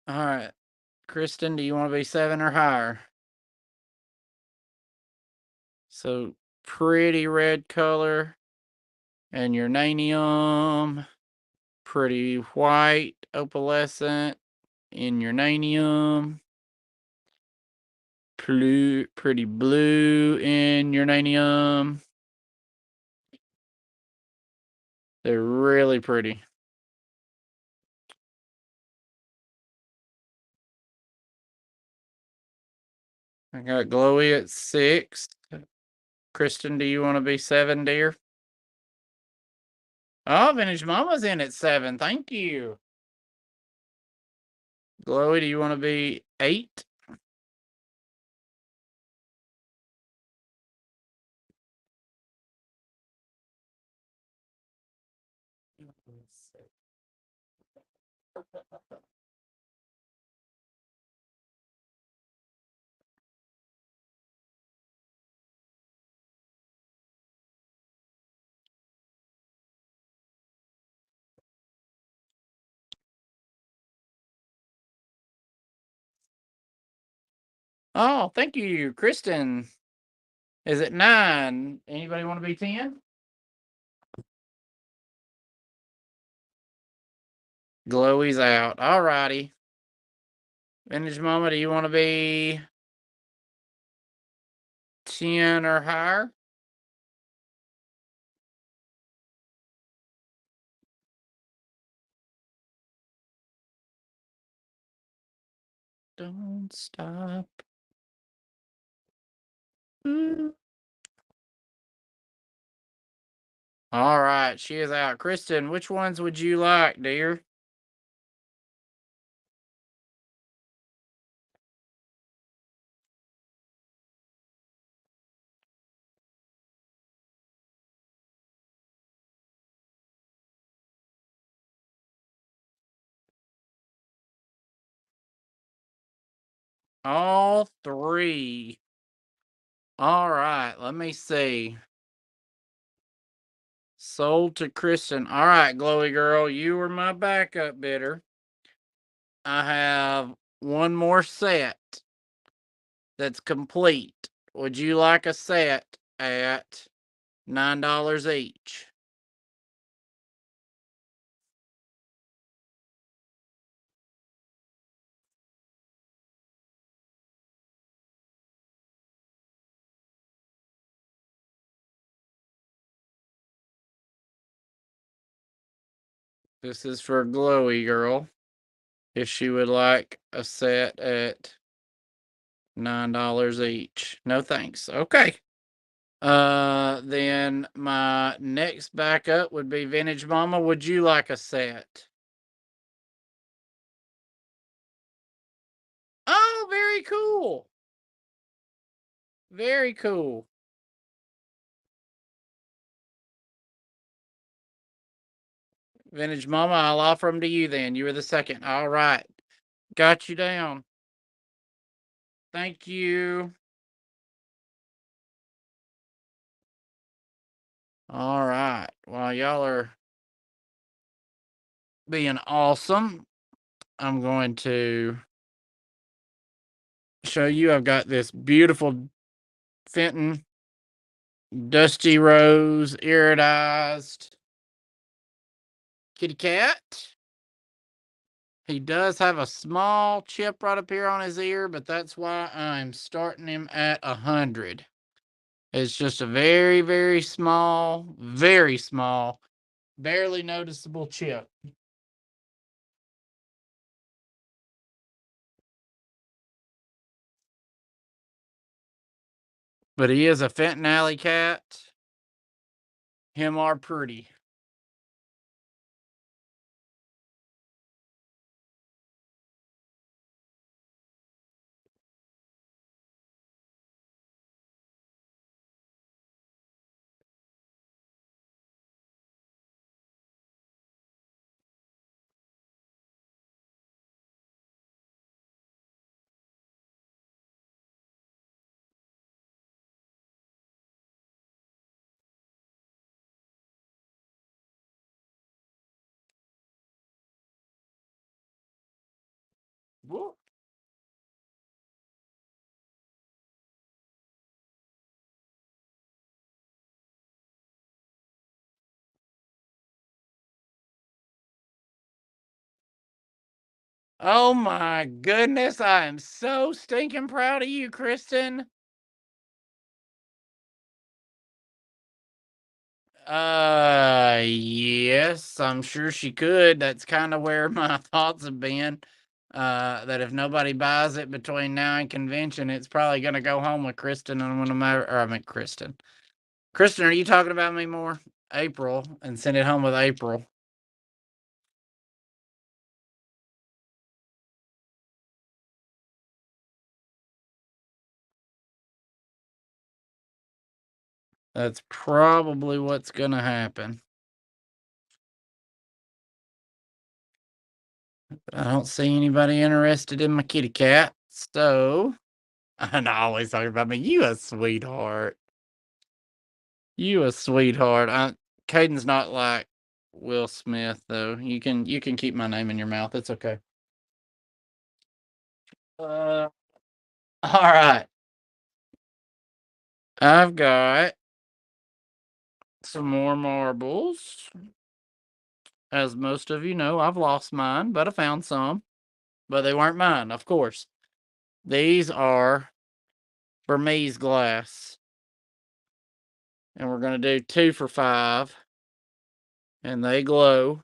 All right. Kristen, do you want to be 7 or higher? So pretty red color and uranium, pretty white opalescent in uranium, pretty blue in uranium. They're really pretty. I got glowy at 6. Kristen, do you want to be 7, dear? Oh, Vintage Mama's in at 7. Thank you. Glowy, do you want to be 8? Oh, thank you, Kristen. Is it 9? Anybody want to be 10? Glowy's out. All righty. Vintage Mama, do you want to be 10 or higher? Don't stop. Ooh. All right, she is out. Kristen, which ones would you like, dear? All 3. All right, let me see. Sold to Kristen. All right, Glowy Girl, you were my backup bidder. I have one more set that's complete. Would you like a set at $9 each? This is for Glowy Girl. If she would like a set at $9 each. No thanks. Okay. Then my next backup would be Vintage Mama. Would you like a set? Oh, very cool. Very cool. Vintage Mama, I'll offer them to you then. You were the second. All right. Got you down. Thank you. All right. While y'all are being awesome, I'm going to show you. I've got this beautiful Fenton Dusty Rose iridized kitty cat. He does have a small chip right up here on his ear, but that's why I'm starting him at 100. It's just a very small, barely noticeable chip. But he is a Fenton Alley cat. Him are pretty. Whoop. Oh my goodness, I am so stinking proud of you, Kristen. Yes, I'm sure she could. That's kind of where my thoughts have been. That if nobody buys it between now and convention, it's probably going to go home with Kristen. And when I'm or I mean, Kristen, are you talking about me more? April, and send it home with April. That's probably what's going to happen. I don't see anybody interested in my kitty cat. So, and I always talk about me. You a sweetheart. You a sweetheart. Caden's not like Will Smith though. You can keep my name in your mouth. It's okay. All right. I've got some more marbles. As most of you know, I've lost mine, but I found some. But they weren't mine, of course. These are Burmese glass. And we're gonna do 2 for $5. And they glow.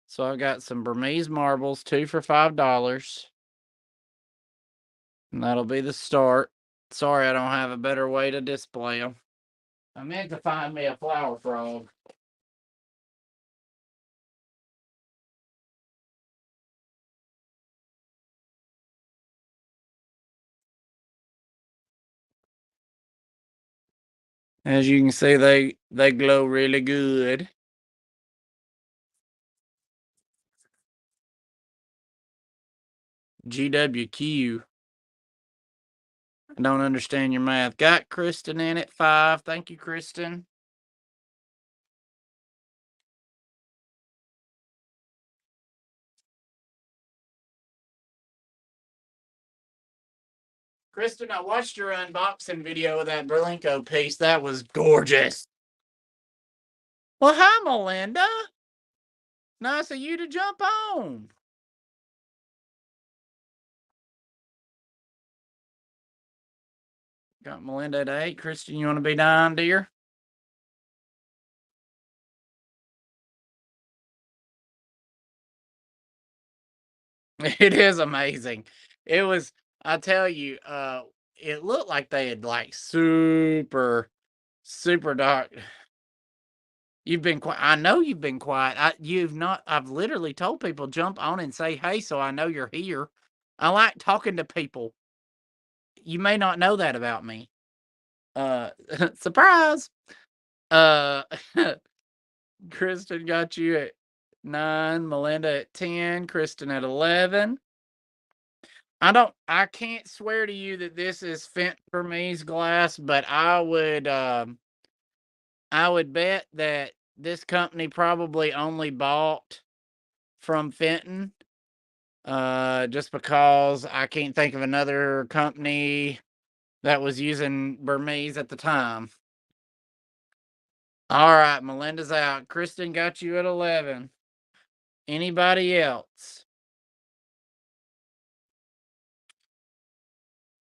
So I've got some Burmese marbles, 2 for $5. And that'll be the start. Sorry, I don't have a better way to display them. I meant to find me a flower frog. As you can see, they glow really good. GWQ. I don't understand your math. Got Kristen in at 5. Thank you, Kristen. Kristen, I watched your unboxing video of that Berlinko piece. That was gorgeous. Well, hi, Melinda. Nice of you to jump on. Got Melinda at 8. Kristen, you want to be 9, dear? It is amazing. It was, I tell you, it looked like they had like super dark. You've been quiet. I know you've been quiet. You've not. I've literally told people jump on and say hey, so I know you're here. I like talking to people. You may not know that about me. Uh, surprise. Uh, Kristen got you at 9. Melinda at 10. Kristen at 11. I can't swear to you that this is Fenton Burmese glass, but I would bet that this company probably only bought from Fenton. Just because I can't think of another company that was using Burmese at the time. All right, Melinda's out. Kristen got you at 11. Anybody else?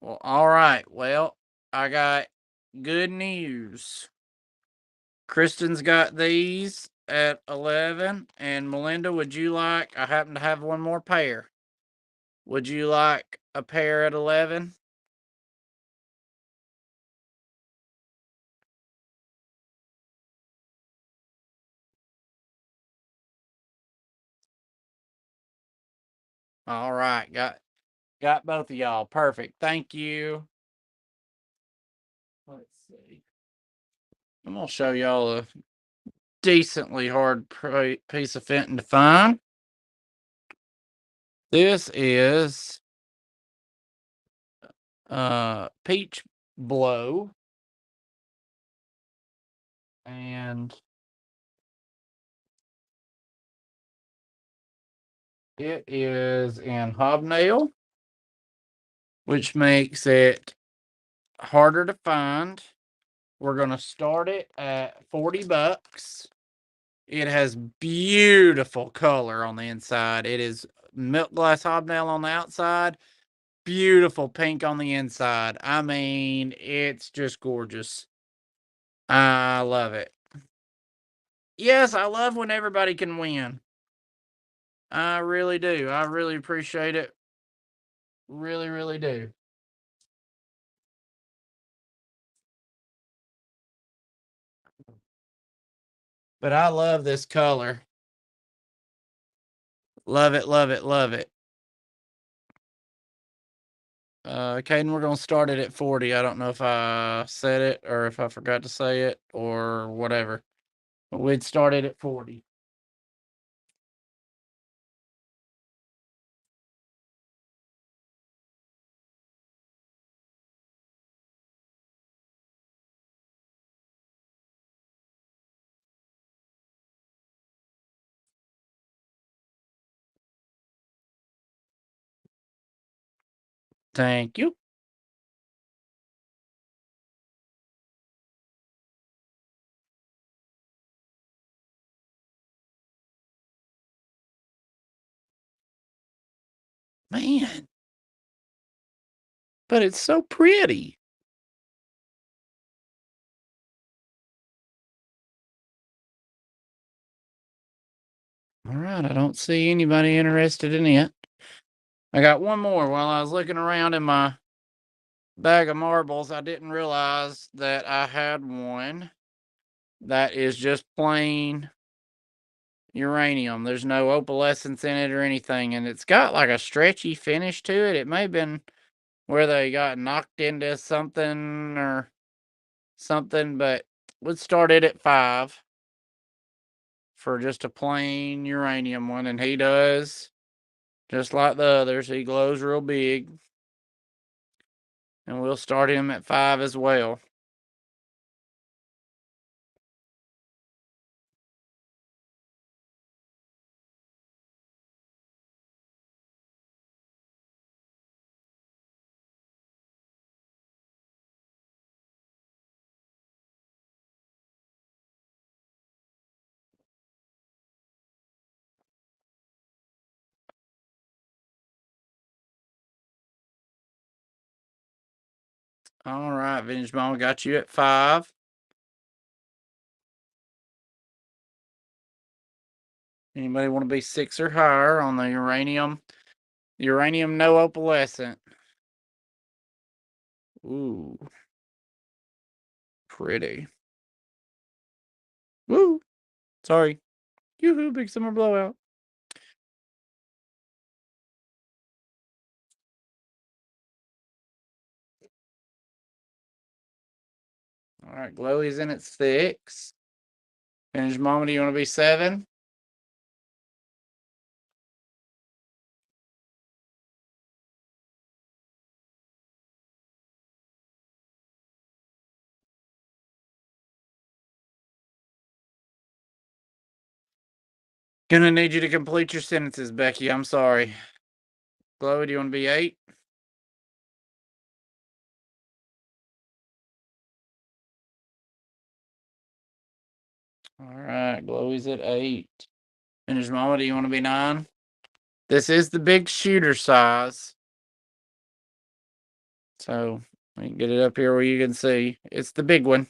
Well, all right. Well, I got good news. Kristen's got these at 11. And Melinda, would you like, I happen to have one more pair. Would you like a pair at 11? All right. Got both of y'all. Perfect. Thank you. Let's see. I'm going to show y'all a decently hard piece of Fenton to find. This is Peach Blow. And It is in hobnail, which makes it harder to find. We're gonna start it at 40 bucks. It has beautiful color on the inside. It is milk glass hobnail on the outside, beautiful pink on the inside. I mean, it's just gorgeous. I love it. Yes, I love when everybody can win. I really do. I really appreciate it. Really, really do. But I love this color. Love it, love it, love it. Caden, we're gonna start it at 40. I don't know if I said it or if I forgot to say it or whatever. But we'd started at 40. Thank you. Man, but it's so pretty. All right, I don't see anybody interested in it. I got one more. While I was looking around in my bag of marbles, I didn't realize that I had one that is just plain uranium. There's no opalescence in it or anything, and it's got like a stretchy finish to it. It may have been where they got knocked into something or something, but let's start it at 5 for just a plain uranium one, and he does just like the others. He glows real big, and we'll start him at 5 as well. All right, Vintage Mama got you at 5. Anybody want to be 6 or higher on the uranium? Uranium no opalescent. Ooh, pretty. Woo! Sorry. Yoo-hoo, big summer blowout. All right, Glowy's in at 6. Vintage Mama, do you want to be 7? Gonna need you to complete your sentences, Becky. I'm sorry. Glowy, do you want to be 8? All right, Glowy's at 8. Vintage Mama, do you want to be 9? This is the big shooter size. So let me get it up here where you can see. It's the big one.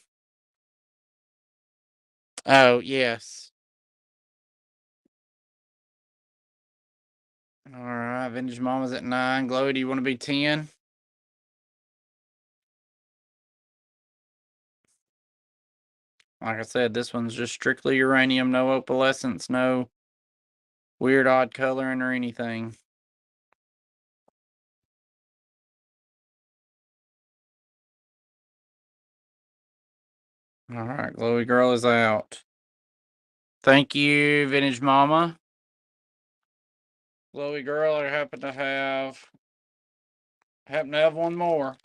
Oh, yes. All right, Vintage Mama's at 9. Glowy, do you want to be 10? Like I said, this one's just strictly uranium, no opalescence, no weird odd coloring or anything. All right, Glowy Girl is out. Thank you, Vintage Mama. Glowy Girl, I happen to have one more.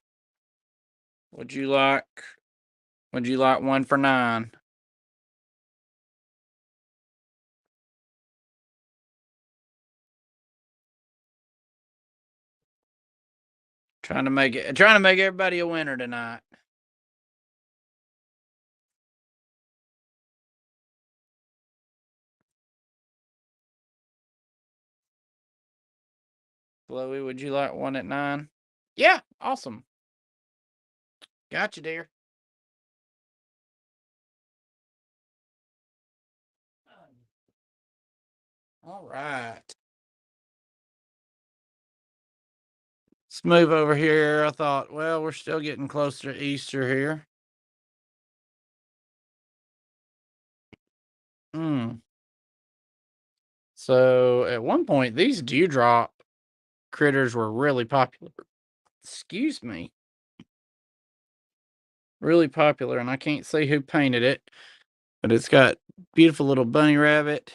Would you like one for 9? Trying to make everybody a winner tonight. Chloe, would you like one at 9? Yeah, awesome. Got you, dear. All right. Let's move over here. I thought, well, we're still getting closer to Easter here. Hmm. So at one point, these dewdrop critters were really popular. Excuse me. Really popular, and I can't say who painted it, but it's got beautiful little bunny rabbit.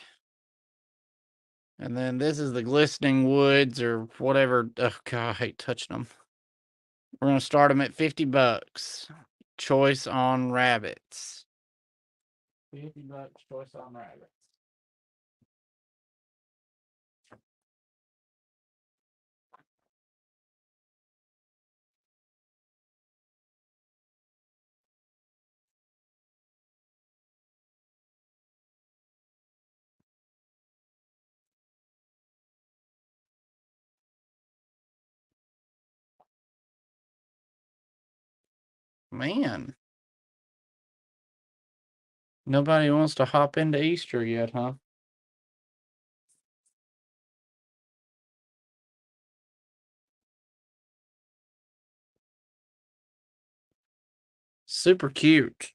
And then this is the glistening woods or whatever. Oh god, I hate touching them. We're gonna start them at $50. Choice on rabbits. $50 choice on rabbits. Man, nobody wants to hop into Easter yet, huh? Super cute.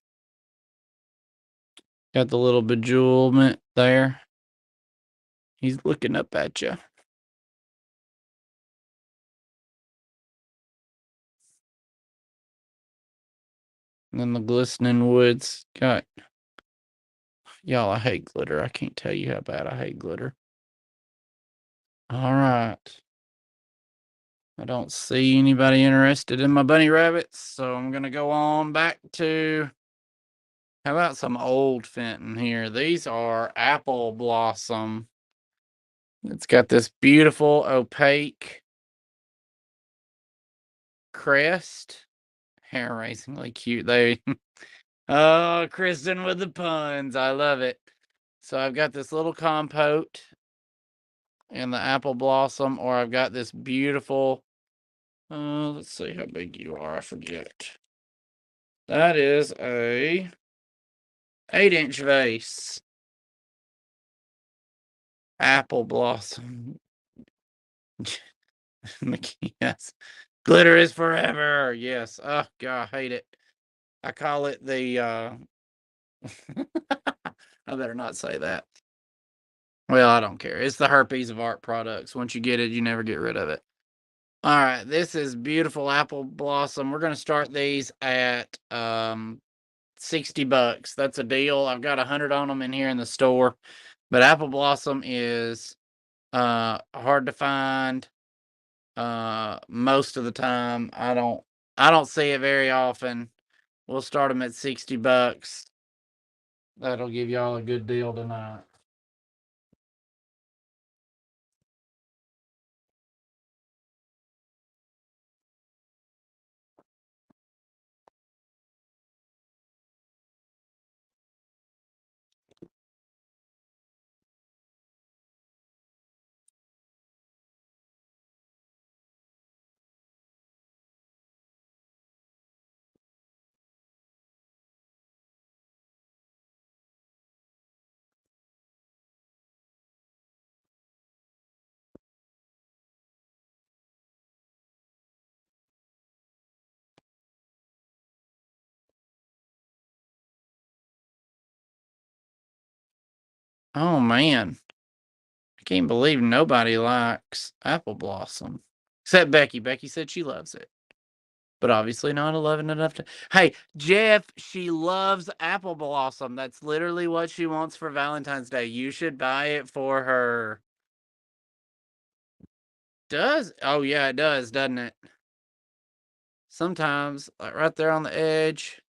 Got the little bejewelment there. He's looking up at you. And then the glistening woods got y'all. I hate glitter. I can't tell you how bad I hate glitter. All right. I don't see anybody interested in my bunny rabbits, so I'm gonna go on back to how about some old Fenton here? These are apple blossom. It's got this beautiful opaque crest. Hair raisingly cute. They oh, Kristen with the puns. I love it. So I've got this little compote and the apple blossom, or I've got this beautiful let's see how big you are. I forget. That is a 8-inch vase. Apple blossom. Yes. Glitter is forever. Yes. Oh god, I hate it. I call it the I better not say that. Well, I don't care. It's the herpes of art products. Once you get it, you never get rid of it. All right, this is beautiful apple blossom. We're gonna start these at $60. That's a deal. I've got 100 on them in here in the store, but apple blossom is hard to find. Most of the time, I don't see it very often. We'll start them at $60. That'll give y'all a good deal tonight. Oh man, I can't believe nobody likes apple blossom except Becky. Becky said she loves it, but obviously not loving enough to. Hey, Jeff, she loves apple blossom. That's literally what she wants for Valentine's Day. You should buy it for her. Does? Oh yeah, it does, doesn't it? Sometimes, like right there on the edge,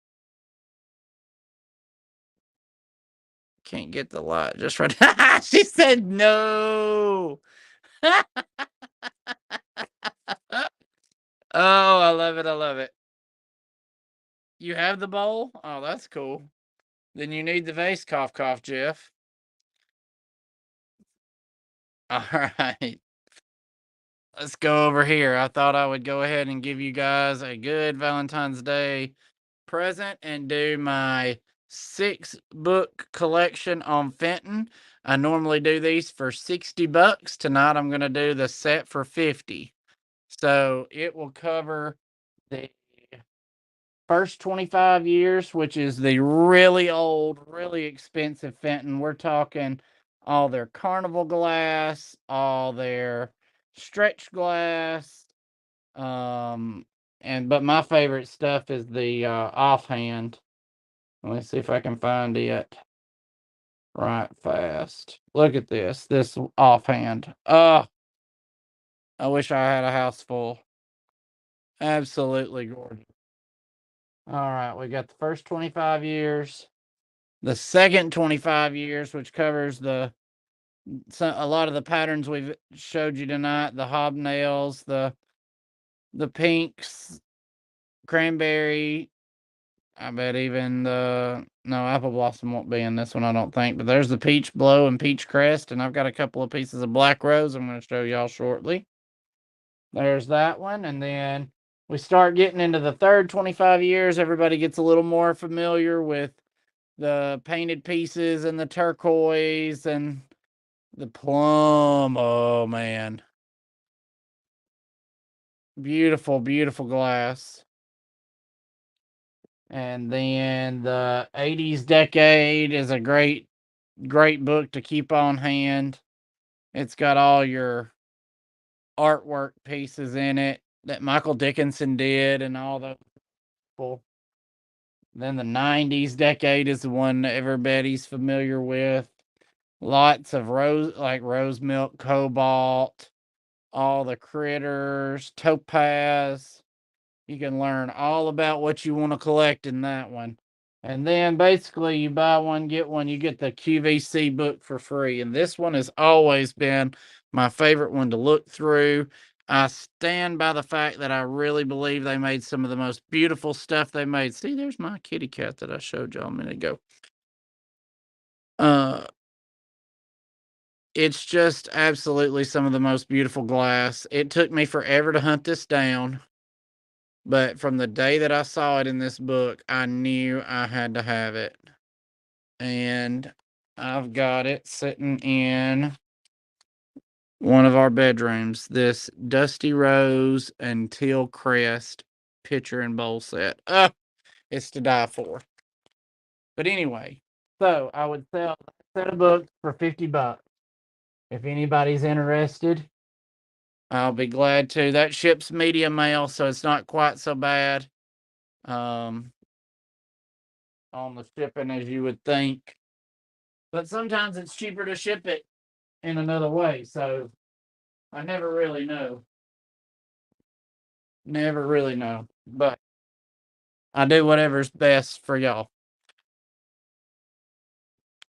can't get the light just right. She said no. Oh, I love it, I love it. You have the bowl? Oh, that's cool. Then you need the vase, cough, cough, Jeff. Alright. Let's go over here. I thought I would go ahead and give you guys a good Valentine's Day present and do my 6-book collection on Fenton. I normally do these for 60 bucks. Tonight I'm going to do the set for 50. So it will cover the first 25 years, which is the really old, really expensive Fenton. We're talking all their carnival glass, all their stretch glass, um, but my favorite stuff is the offhand. Let me see if I can find it right fast. Look at this offhand. I wish I had a house full. Absolutely gorgeous. All right, we got the first 25 years, the second 25 years, which covers a lot of the patterns we've showed you tonight, the hobnails, the pinks, cranberry. I bet even no, apple blossom won't be in this one, I don't think. But there's the peach blow and peach crest, and I've got a couple of pieces of black rose I'm going to show y'all shortly. There's that one, and then we start getting into the third 25 years. Everybody gets a little more familiar with the painted pieces and the turquoise and the plum. Oh man, beautiful, beautiful glass. And then the 80s decade is a great, great book to keep on hand. It's got all your artwork pieces in it that Michael Dickinson did and all those people. Then the 90s decade is the one that everybody's familiar with. Lots of rose milk, cobalt, all the critters, topaz. You can learn all about what you want to collect in that one. And then basically you buy one, get one, you get the QVC book for free. And this one has always been my favorite one to look through. I stand by the fact that I really believe they made some of the most beautiful stuff they made. See, there's my kitty cat that I showed y'all a minute ago. Uh, it's just absolutely some of the most beautiful glass. It took me forever to hunt this down, but from the day that I saw it in this book, I knew I had to have it. And I've got it sitting in one of our bedrooms. This Dusty Rose and Teal Crest pitcher and bowl set. It's to die for. But anyway, so I would sell a set of books for 50 bucks. If anybody's interested, I'll be glad to. That ships medium mail, so it's not quite so bad um, on the shipping as you would think. But sometimes it's cheaper to ship it in another way. So I never really know. Never really know. But I do whatever's best for y'all.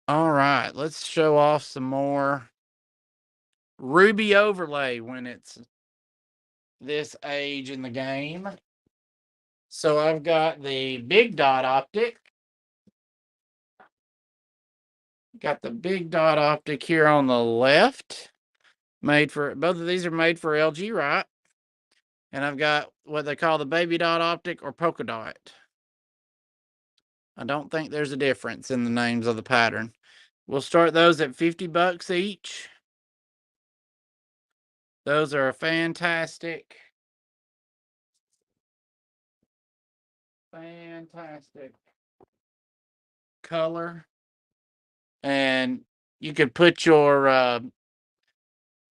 All right, let's show off some more ruby overlay when it's this age in the game. So I've got the big dot optic. Got the big dot optic here on the left. Made for both of these are made for LG, right? And I've got what they call the baby dot optic or polka dot. I don't think there's a difference in the names of the pattern. We'll start those at 50 bucks each. Those are a fantastic, fantastic color. And you could put your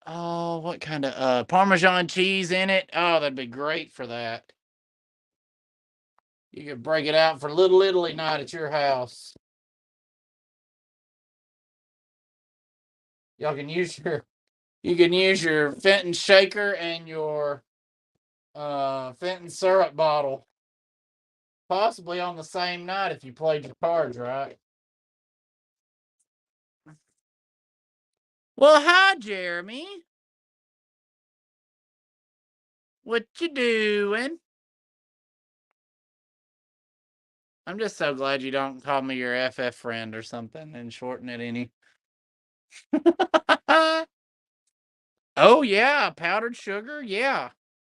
oh, what kind of Parmesan cheese in it? Oh, that'd be great for that. You could break it out for Little Italy night at your house. Y'all can use your Fenton shaker and your Fenton syrup bottle. Possibly on the same night if you played your cards right. Well, hi, Jeremy. What you doing? I'm just so glad you don't call me your FF friend or something and shorten it any. Oh, yeah, powdered sugar? Yeah.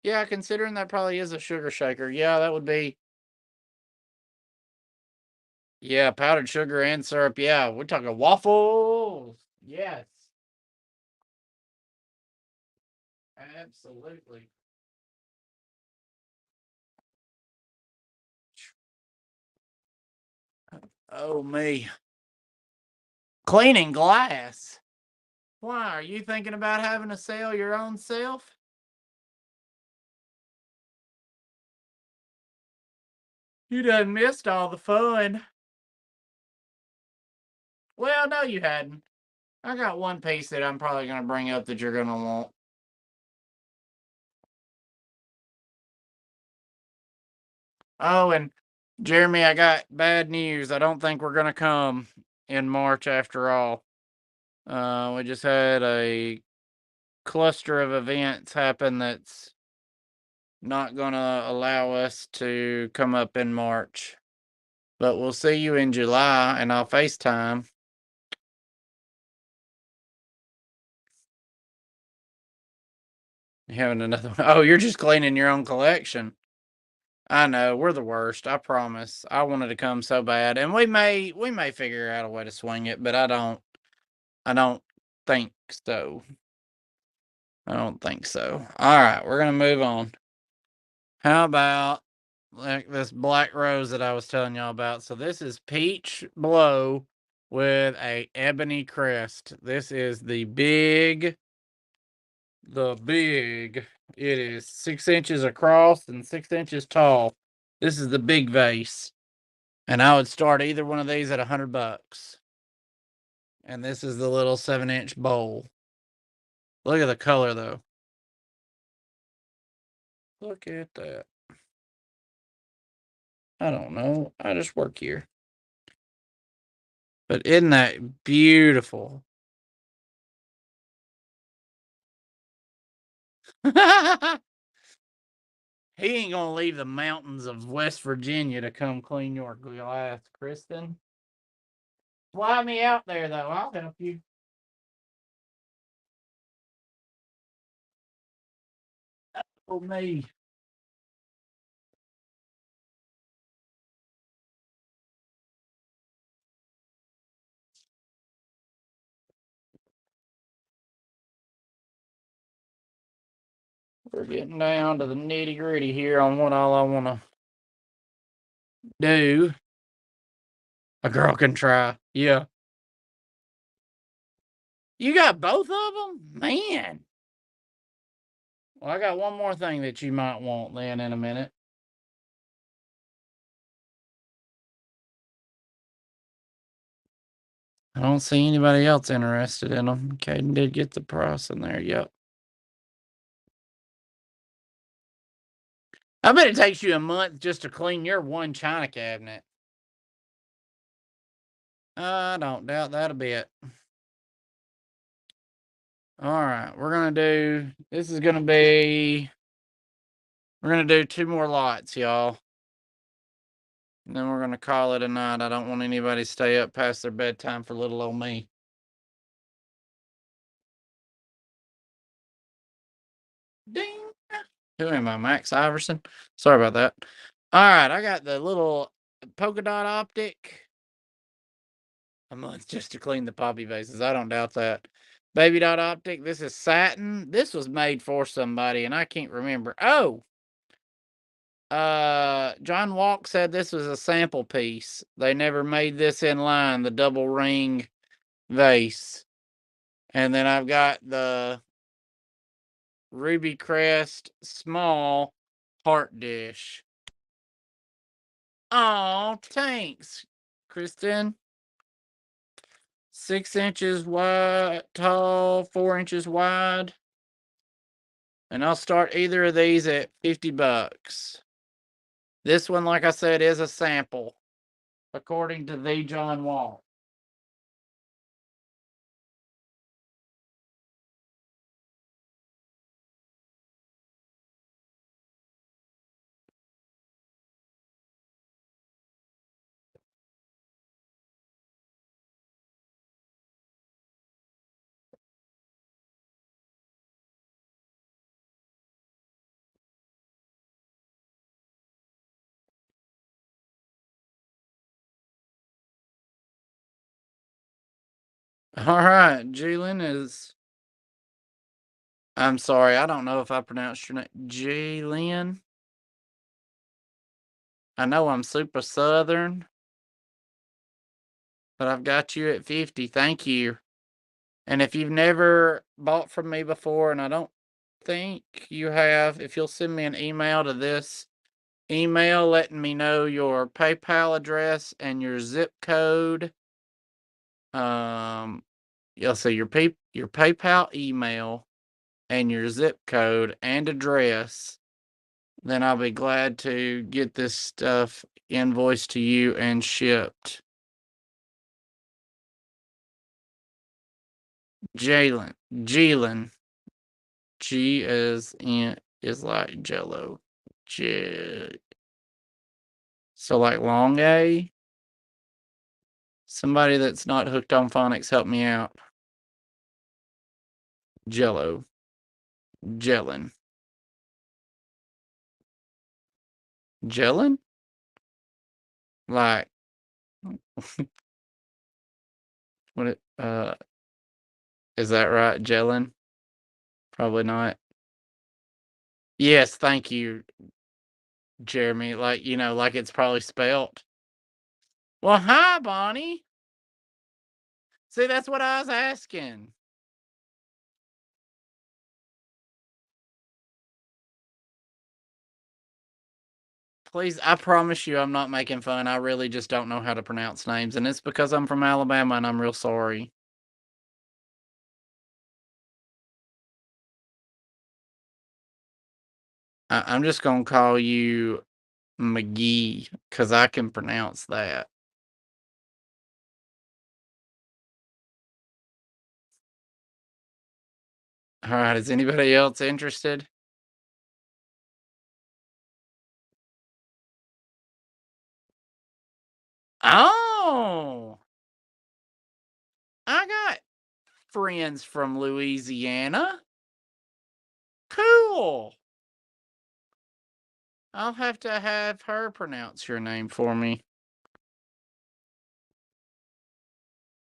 Yeah, considering that probably is a sugar shaker. Yeah, that would be. Yeah, powdered sugar and syrup. Yeah, we're talking waffles. Yes, absolutely. Oh, me. Cleaning glass. Why, are you thinking about having to sell your own self? You done missed all the fun. Well, no, you hadn't. I got one piece that I'm probably going to bring up that you're going to want. Oh, and Jeremy, I got bad news. I don't think we're going to come in March after all. We just had a cluster of events happen that's not going to allow us to come up in March. But we'll see you in July and I'll FaceTime. You having another one? Oh, you're just cleaning your own collection. I know, we're the worst, I promise. I wanted to come so bad. And we may figure out a way to swing it, but I don't think so. I don't think so. All right, we're gonna move on. How about like this black rose that I was telling y'all about? So this is peach blow with a ebony crest. This is the big. It is 6 inches across and 6 inches tall. This is the big vase, and I would start either one of these at $100. And this is the little 7-inch bowl. Look at the color though. Look at that. I don't know. I just work here. But isn't that beautiful? He ain't gonna leave the mountains of West Virginia to come clean your glass, Kristen. Fly me out there though. I'll help you. Oh me. We're getting down to the nitty gritty here on what all I wanna do. A girl can try. Yeah. You got both of them? Man. Well, I got one more thing that you might want then in a minute. I don't see anybody else interested in them. Caden did get the price in there. Yep. I bet it takes you a month just to clean your one china cabinet. I don't doubt that a bit. All right, we're gonna do. This is gonna be. We're gonna do 2 more lots, y'all. And then we're gonna call it a night. I don't want anybody to stay up past their bedtime for little old me. Ding. Who am I, Max Iverson? Sorry about that. All right, I got the little polka dot optic. A month just to clean the poppy vases. I don't doubt that. Baby dot optic. This is satin. This was made for somebody, and I can't remember. Oh, John Walk said this was a sample piece. They never made this in line. The double ring vase, and then I've got the Ruby Crest small heart dish. Oh, thanks, Kristen. 6 inches wide, tall, 4 inches wide. And I'll start either of these at $50. This one, like I said, is a sample, according to the John Wall. All right, Jalen is. I'm sorry, I don't know if I pronounced your name. Jalen. I know I'm super southern, but I've got you at 50. Thank you. And if you've never bought from me before, and I don't think you have, if you'll send me an email to this email letting me know your PayPal address and your zip code, um, you'll see your PayPal email and your zip code and address, then I'll be glad to get this stuff invoiced to you and shipped. Jalen, Jalen, G as in is like Jello. J. So like long A. Somebody that's not hooked on phonics, help me out. Jello, Jellin, Jellin. Like what? Is that right, Jellin? Probably not. Yes, thank you, Jeremy. Like like it's probably spelt. Well, hi, Bonnie. See, that's what I was asking. Please, I promise you I'm not making fun. I really just don't know how to pronounce names, and it's because I'm from Alabama and I'm real sorry. I'm just going to call you McGee because I can pronounce that. All right. Is anybody else interested? Oh, I got friends from Louisiana. Cool. I'll have to have her pronounce your name for me.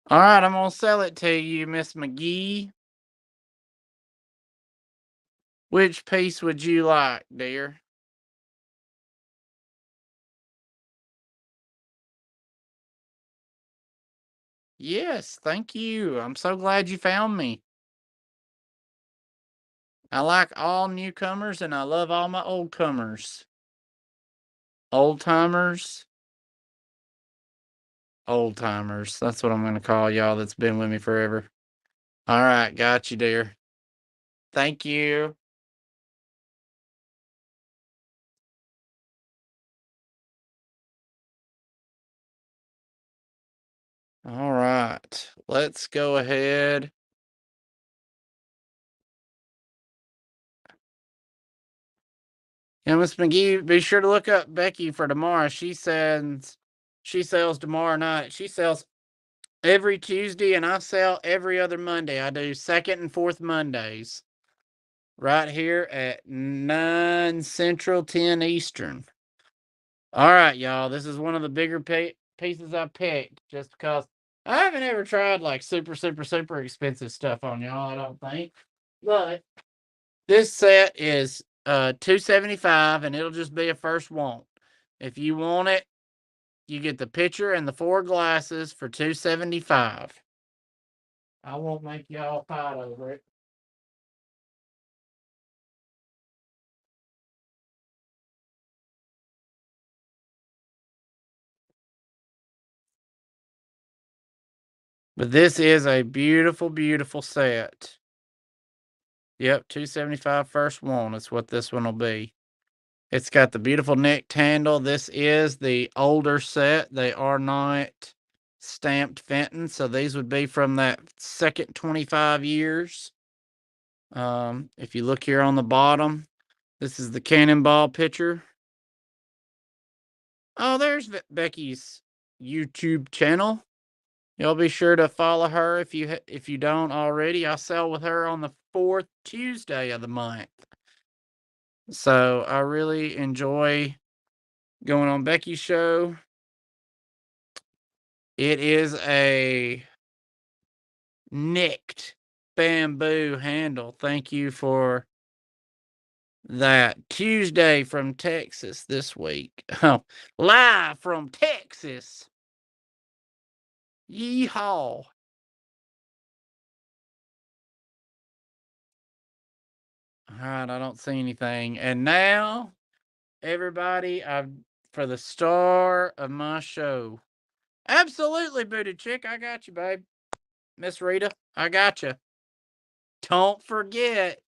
All right, I'm gonna sell it to you, Miss McGee. Which piece would you like, dear? Yes, thank you. I'm so glad you found me. I like all newcomers and I love all my old comers. Old timers, old timers. That's what I'm gonna call y'all that's been with me forever. All right, got you, dear. Thank you. All right, let's go ahead. And Miss McGee, be sure to look up Becky for tomorrow. She sells tomorrow night. She sells every Tuesday, and I sell every other Monday. I do second and fourth Mondays right here at 9 Central, 10 Eastern. All right, y'all. This is one of the bigger pieces I picked just because I haven't ever tried like super, super, super expensive stuff on y'all, I don't think. But this set is 275 and it'll just be a first want. If you want it, you get the pitcher and the 4 glasses for 275. I won't make y'all fight over it. But this is a beautiful, beautiful set. Yep, 275 first one. That's what this one will be. It's got the beautiful neck handle. This is the older set. They are not stamped Fenton, so these would be from that second 25 years. If you look here on the bottom, this is the cannonball pitcher. Oh, there's Becky's YouTube channel. Y'all be sure to follow her if you don't already. I sell with her on the 4th Tuesday of the month. So I really enjoy going on Becky's show. It is a nicked bamboo handle. Thank you for that. Tuesday from Texas this week. Oh, live from Texas. Yeehaw. All right, I don't see anything. And now, everybody, I've for the star of my show. Absolutely, booty chick. I got you, babe. Miss Rita, I got you. Don't forget.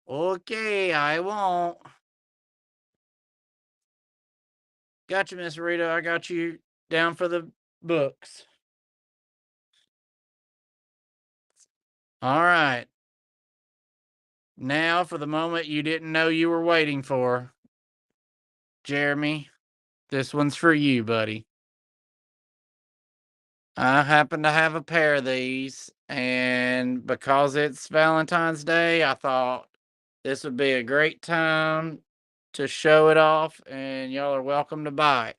Okay, I won't. Got you, Miss Rita. I got you down for the books. All right. Now for the moment you didn't know you were waiting for. Jeremy, this one's for you, buddy. I happen to have a pair of these, and because it's Valentine's Day, I thought this would be a great time to show it off, and y'all are welcome to buy it.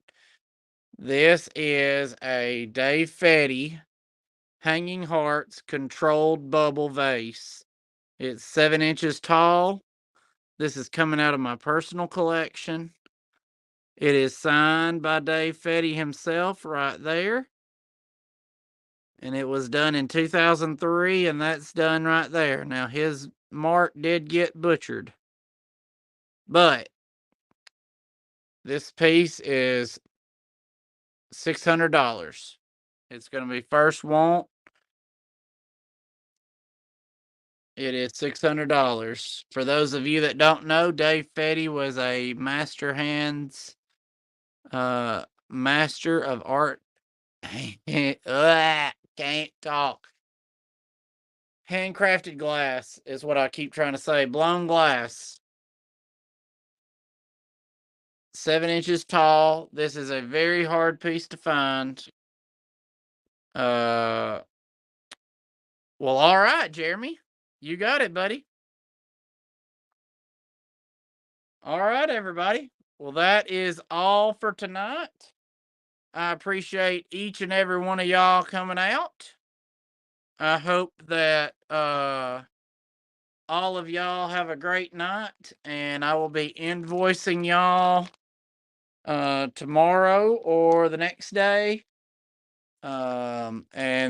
This is a Dave Fetty Hanging Hearts controlled bubble vase. It's 7 inches tall. This is coming out of my personal collection. It is signed by Dave Fetty himself right there. And it was done in 2003, and that's done right there. Now, his mark did get butchered, but this piece is $600. It's going to be first want. It is $600. For those of you that don't know, Dave Fetty was a master hands, master of art. Can't talk. Handcrafted glass is what I keep trying to say. Blown glass. 7 inches tall. This is a very hard piece to find. Well, all right, Jeremy. You got it, buddy. All right, everybody. Well, that is all for tonight. I appreciate each and every one of y'all coming out. I hope that all of y'all have a great night, and I will be invoicing y'all tomorrow or the next day. And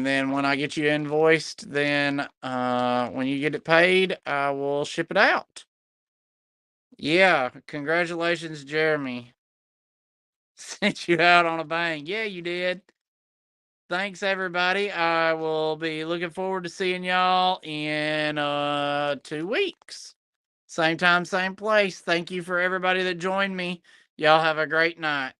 then when I get you invoiced, then when you get it paid, I will ship it out. Yeah, congratulations, Jeremy. Sent you out on a bang. Yeah, you did. Thanks, everybody. I will be looking forward to seeing y'all in 2 weeks. Same time, same place. Thank you for everybody that joined me. Y'all have a great night.